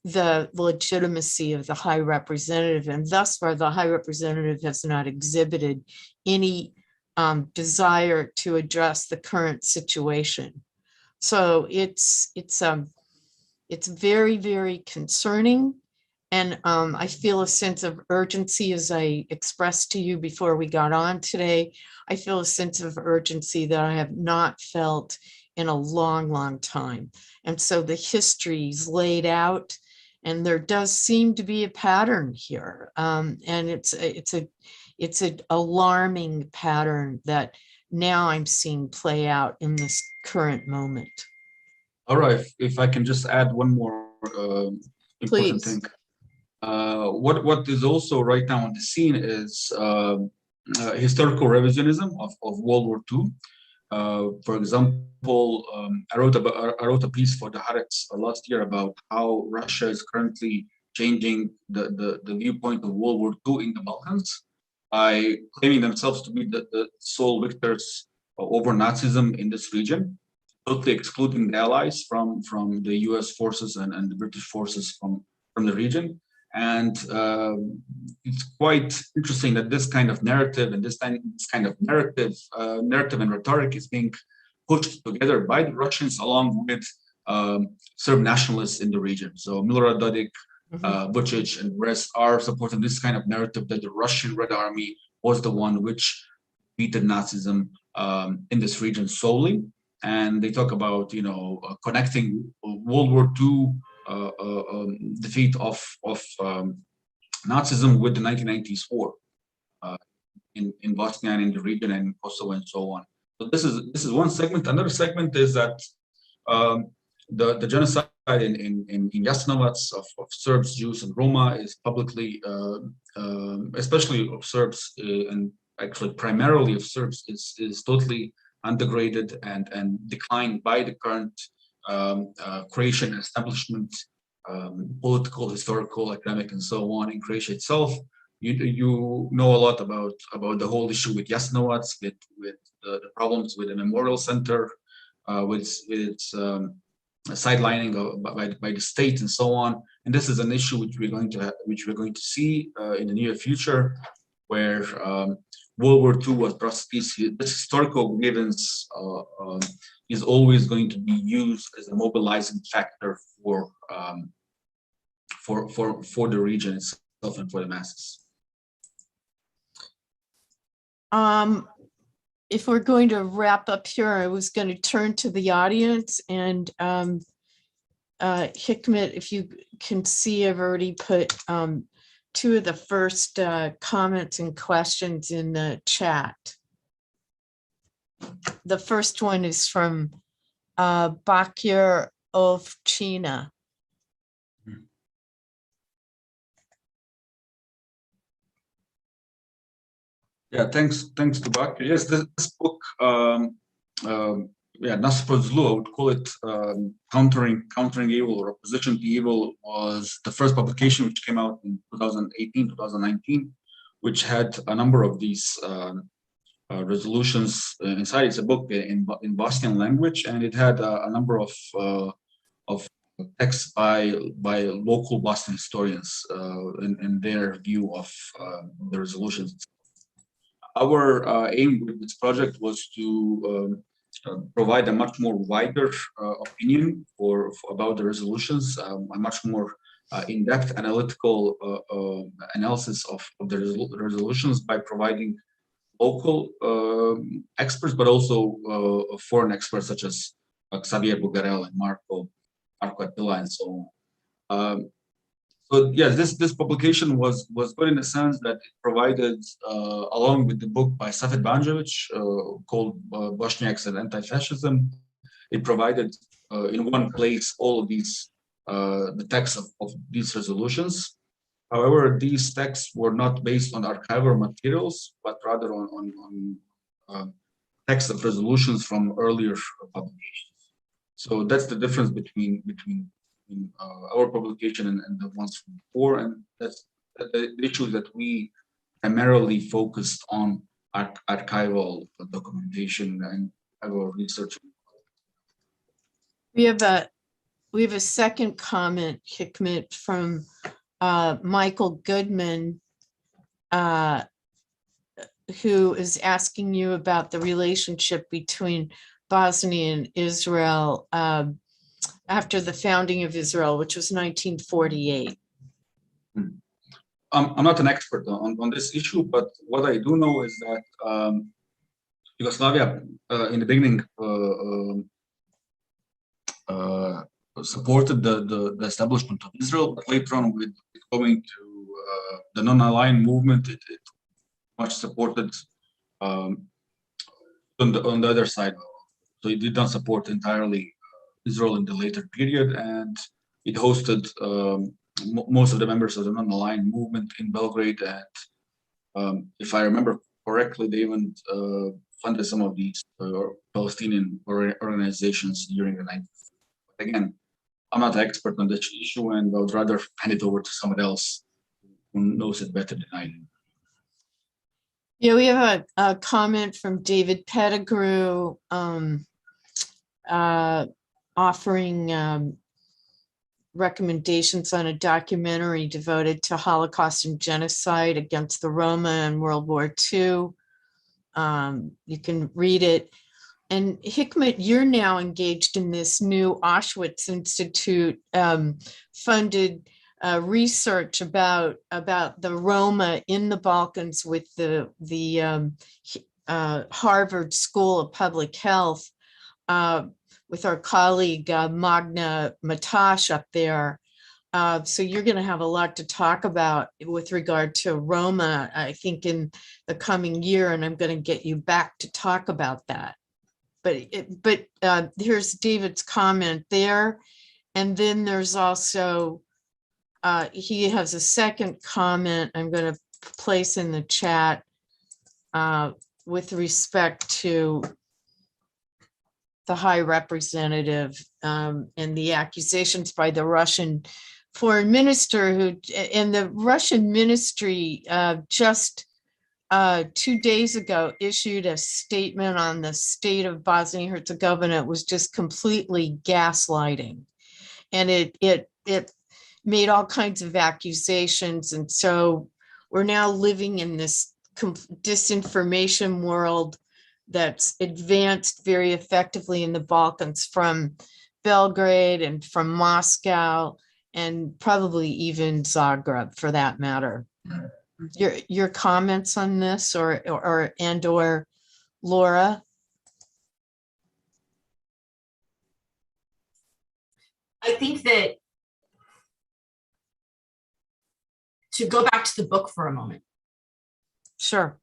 the legitimacy of the High Representative, and thus far the High Representative has not exhibited any desire to address the current situation. So it's very, very concerning. And I feel a sense of urgency, as I expressed to you before we got on today. I feel a sense of urgency that I have not felt in a long, long time. And so the history is laid out, and there does seem to be a pattern here. And it's an alarming pattern that now I'm seeing play out in this current moment. All right, if I can just add one more important thing. What is also right now on the scene is historical revisionism of World War II. For example, I wrote a piece for the Haaretz last year about how Russia is currently changing the viewpoint of World War II in the Balkans by claiming themselves to be the sole victors over Nazism in this region, totally excluding the allies from the US forces and the British forces from the region. And it's quite interesting that this kind of narrative and this kind of narrative and rhetoric is being pushed together by the Russians along with Serb nationalists in the region. So Milorad Dodik, Vučić, and rest are supporting this kind of narrative that the Russian Red Army was the one which defeated Nazism in this region solely. And they talk about, connecting World War II defeat of Nazism with the 1990s war in Bosnia and in the region and Kosovo and so on. So this is one segment. Another segment is that the genocide in Jasenovac of Serbs, Jews, and Roma is publicly, especially of Serbs and actually primarily of Serbs, is totally undegraded and declined by the current Croatian establishment, political, historical, academic, and so on in Croatia itself. You know a lot about the whole issue with Jasenovac, with the problems with the memorial center, with its sidelining by the state and so on. And this is an issue which we're going to see in the near future, where World War II atrocities, this historical grievance is always going to be used as a mobilizing factor for the region itself and for the masses. If we're going to wrap up here, I was going to turn to the audience, and Hikmet, if you can see, I've already put two of the first comments and questions in the chat. The first one is from Bakir Ovchina. Yeah, thanks to Bakir. Yes, this book, Nasr Zlu, I would call it Countering Evil or Opposition to Evil, was the first publication which came out in 2018, 2019, which had a number of these resolutions inside. It's a book in Bosnian language, and it had a number of texts by local Bosnian historians in their view of the resolutions. Our aim with this project was to provide a much more wider opinion about the resolutions, a much more in-depth analytical analysis of the resolutions by providing local experts, but also foreign experts such as Xavier Bugarel and Marco Attila and so on. So yes, this publication was good in the sense that it provided, along with the book by Safet Banjevic called Bosniaks and Anti-Fascism, it provided in one place all of these the text of these resolutions. However, these texts were not based on archival materials, but rather on text of resolutions from earlier publications. So that's the difference between our publication and the ones from before, and that's the issue that we primarily focused on archival documentation and archival research. We have a second comment, Hikmet, from Michael Goodman, who is asking you about the relationship between Bosnia and Israel after the founding of Israel, which was 1948. I'm not an expert on this issue, but what I do know is that Yugoslavia in the beginning supported the establishment of Israel, but later on with going to the non-aligned movement, it much supported on the other side. So it did not support entirely Israel in the later period, and it hosted most of the members of the non-aligned movement in Belgrade. And if I remember correctly, they even funded some of these Palestinian organizations during the 90s. But again, I'm not an expert on this issue, and I would rather hand it over to someone else who knows it better than I do. Yeah, we have a comment from David Pettigrew offering recommendations on a documentary devoted to Holocaust and genocide against the Roma in World War II. You can read it. And Hikmet, you're now engaged in this new Auschwitz Institute funded research about the Roma in the Balkans with the Harvard School of Public Health with our colleague Magna Matash up there. So you're going to have a lot to talk about with regard to Roma, I think, in the coming year, and I'm going to get you back to talk about that. But here's David's comment there. And then there's also, he has a second comment I'm going to place in the chat with respect to the High Representative and the accusations by the Russian foreign minister, who, and the Russian ministry just 2 days ago issued a statement on the state of Bosnia and Herzegovina. It was just completely gaslighting, and it made all kinds of accusations. And so we're now living in this disinformation world that's advanced very effectively in the Balkans, from Belgrade and from Moscow, and probably even Zagreb for that matter. Your comments on this, or Laura? I think that, to go back to the book for a moment. Sure.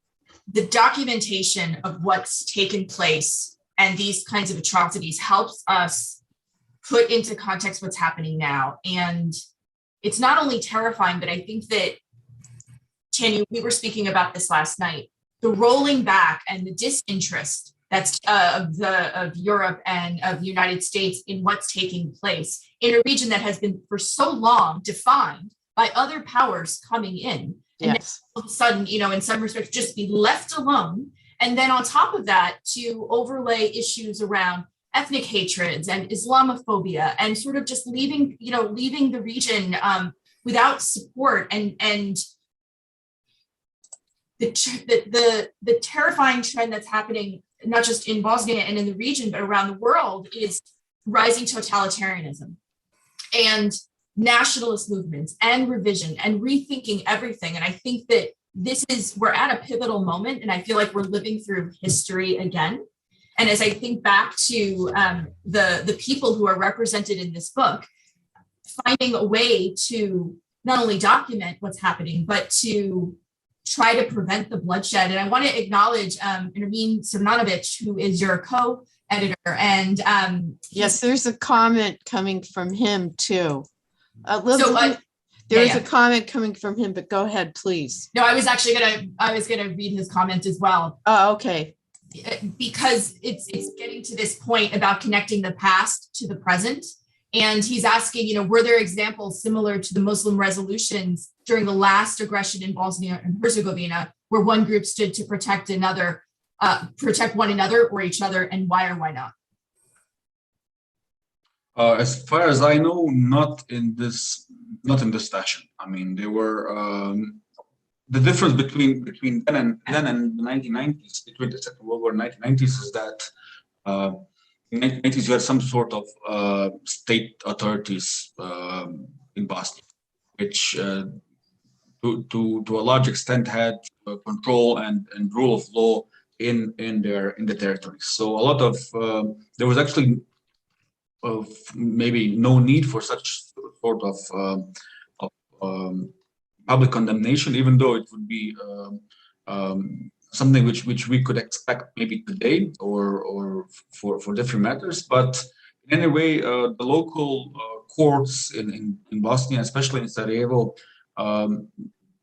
The documentation of what's taken place and these kinds of atrocities helps us put into context what's happening now. And it's not only terrifying, but I think that, Tanya, we were speaking about this last night, the rolling back and the disinterest that's of Europe and of the United States in what's taking place in a region that has been for so long defined by other powers coming in. And yes, all of a sudden, in some respects, just be left alone. And then on top of that, to overlay issues around ethnic hatreds and Islamophobia, and sort of just leaving the region without support, and the terrifying trend that's happening, not just in Bosnia and in the region, but around the world, is rising totalitarianism and nationalist movements and revision and rethinking everything. And I think that we're at a pivotal moment, and I feel like we're living through history again. And as I think back to the people who are represented in this book, finding a way to not only document what's happening, but to try to prevent the bloodshed. And I want to acknowledge Nermin Srnanovich, who is your co-editor. And yes, there's a comment coming from him too. There's a comment coming from him, but go ahead, please. No, I was gonna read his comment as well. Oh, okay. Because it's getting to this point about connecting the past to the present. And he's asking, were there examples similar to the Muslim resolutions during the last aggression in Bosnia and Herzegovina, where one group stood to protect one another or each other, and why or why not? As far as I know, not in this fashion. I mean, there were the difference between then and the 1990s, between the Second World War and 1990s, is that in the 1990s you had some sort of state authorities in Bosnia, which to a large extent had control and rule of law in the territories. So a lot of there was actually maybe no need for such sort of public condemnation, even though it would be something which we could expect maybe today or for different matters. But in any way, the local courts in Bosnia, especially in Sarajevo, and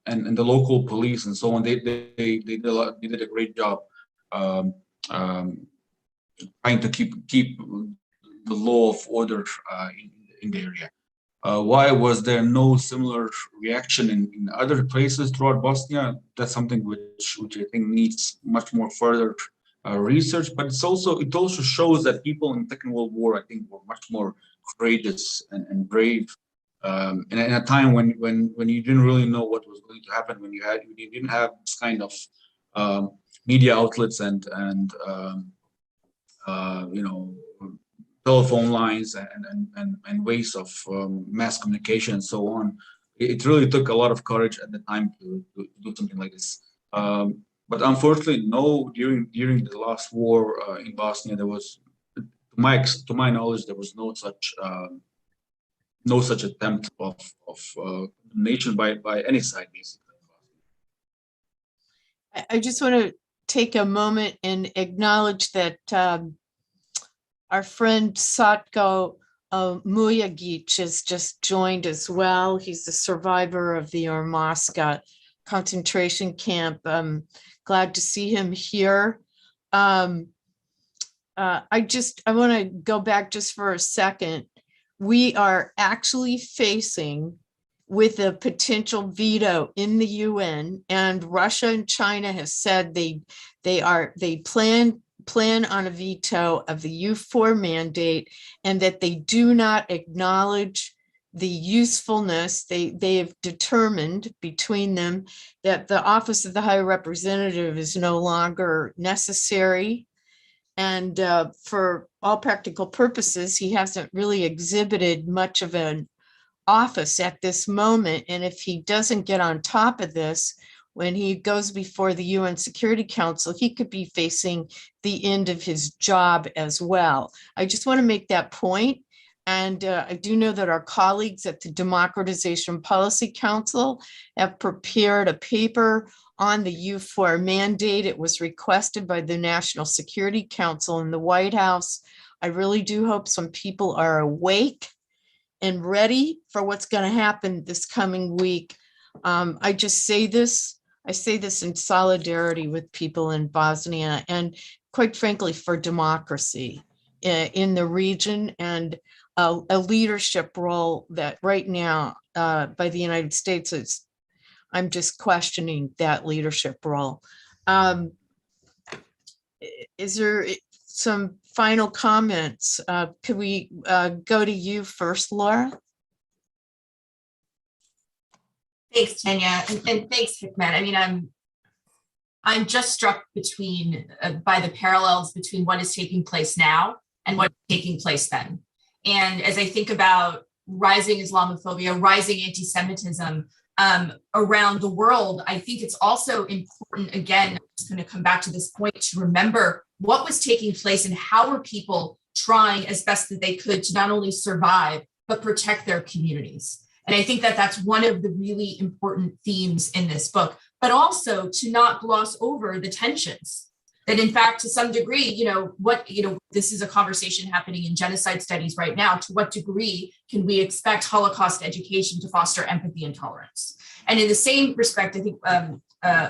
the local police and so on, they did a great job trying to keep the law of order in the area. Why was there no similar reaction in other places throughout Bosnia? That's something which I think needs much more further research. But it also shows that people in the Second World War, I think, were much more courageous and brave in a time when you didn't really know what was going to happen, when you didn't have this kind of media outlets and telephone lines and ways of mass communication and so on. It really took a lot of courage at the time to do something like this. But unfortunately, no, during the last war in Bosnia, there was, to my knowledge, there was no such attempt of nation by any side, basically. I just want to take a moment and acknowledge that our friend Satko Mujagic has just joined as well. He's the survivor of the Ormaska concentration camp. Glad to see him here. I want to go back just for a second. We are actually facing with a potential veto in the UN, and Russia and China has said they plan on a veto of the U4 mandate, and that they do not acknowledge the usefulness. They have determined between them that the office of the High Representative is no longer necessary. And for all practical purposes, he hasn't really exhibited much of an office at this moment. And if he doesn't get on top of this, when he goes before the UN Security Council, he could be facing the end of his job as well. I just want to make that point. And I do know that our colleagues at the Democratization Policy Council have prepared a paper on the U4 mandate. It was requested by the National Security Council in the White House. I really do hope some people are awake and ready for what's going to happen this coming week. I say this in solidarity with people in Bosnia, and quite frankly, for democracy in the region, and a leadership role that right now by the United States is, I'm just questioning that leadership role. Is there some final comments? Could we go to you first, Laura? Thanks, Tanya, and thanks, Hikmet. I mean, I'm just struck by the parallels between what is taking place now and what is taking place then. And as I think about rising Islamophobia, rising anti-Semitism, around the world, I think it's also important, again, I'm just going to come back to this point, to remember what was taking place and how were people trying as best that they could to not only survive, but protect their communities. And I think that that's one of the really important themes in this book, but also to not gloss over the tensions. That in fact, to some degree, this is a conversation happening in genocide studies right now. To what degree can we expect Holocaust education to foster empathy and tolerance? And in the same respect, I think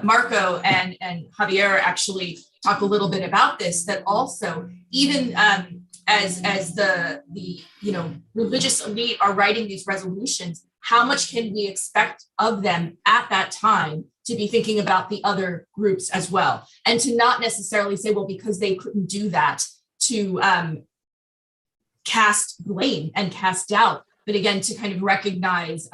Marco and Javier actually talk a little bit about this, that also even as the religious elite are writing these resolutions, how much can we expect of them at that time to be thinking about the other groups as well, and to not necessarily say, well, because they couldn't do that, to cast blame and cast doubt, but again, to kind of recognize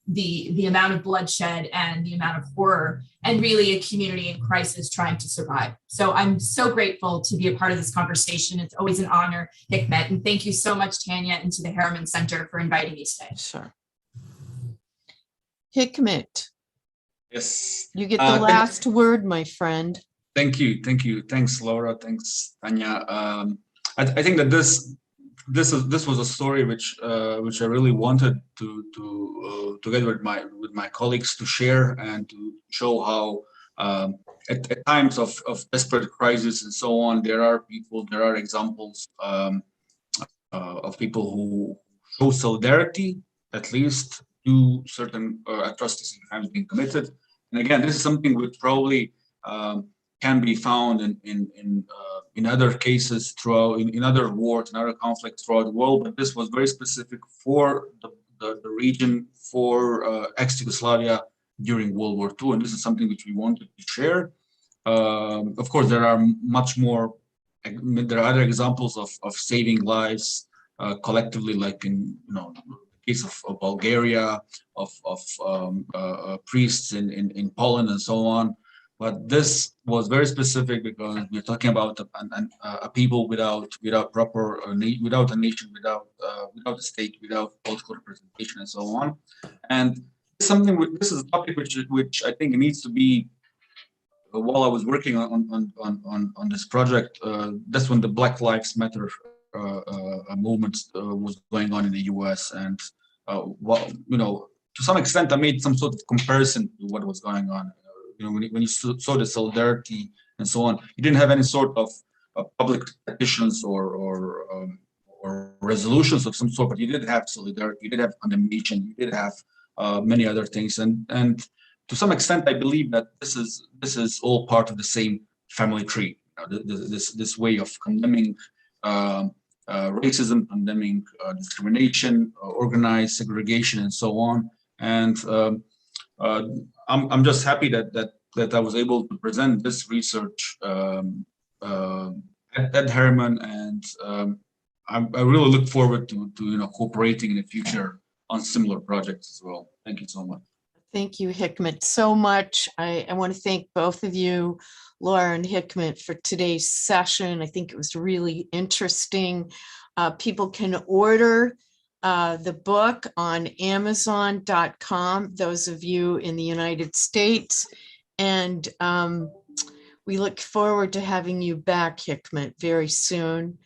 the amount of bloodshed and the amount of horror, and really a community in crisis trying to survive. So I'm so grateful to be a part of this conversation. It's always an honor, Hikmet, and thank you so much, Tanya, and to the Harriman Center for inviting me today. Sure. Hikmet, Yes. you get the last word, my friend. Thank you. Thanks, Laura. Thanks, Tanya. I think that this was a story which I really wanted to together with my colleagues to share and to show how at times of desperate crisis and so on, there are examples of people who show solidarity, at least, to certain atrocities and crimes being committed. And again, this is something which probably can be found in other cases throughout, in other wars, in other conflicts throughout the world, but this was very specific for the region, for ex-Yugoslavia during World War II, and this is something which we wanted to share. Of course, there are much more, there are other examples of saving lives collectively, like in case of Bulgaria, of priests in Poland and so on. But this was very specific because we're talking about a people without proper, without a nation, without a state, without political representation and so on. And this is a topic which I think needs to be, while I was working on this project, that's when the Black Lives Matter movement was going on in the US, and to some extent I made some sort of comparison to what was going on. When you saw the solidarity and so on, you didn't have any sort of public petitions or resolutions of some sort, but you did have solidarity, you did have condemnation, you did have many other things, and to some extent, I believe that this is all part of the same family tree. This way of condemning racism, condemning discrimination, organized segregation, and so on. And I'm just happy that I was able to present this research at Harriman, and I really look forward to cooperating in the future on similar projects as well. Thank you so much. Thank you, Hikmet, so much. I want to thank both of you, Laura and Hikmet, for today's session. I think it was really interesting. People can order the book on Amazon.com, those of you in the United States. And we look forward to having you back, Hikmet, very soon.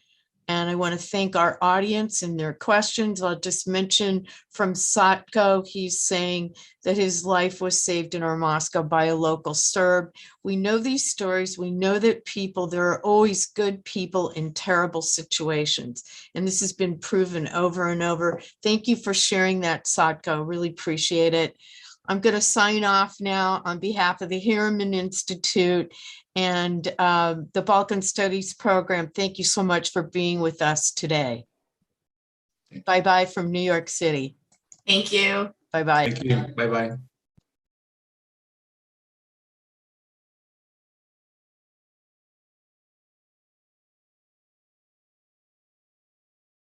And I want to thank our audience and their questions. I'll just mention from Satko, he's saying that his life was saved in our Moscow by a local Serb. We know these stories. We know that there are always good people in terrible situations. And this has been proven over and over. Thank you for sharing that, Satko. Really appreciate it. I'm going to sign off now on behalf of the Harriman Institute and the Balkan Studies program. Thank you so much for being with us today. Bye-bye from New York City. Thank you. Bye-bye. Thank you. Bye-bye.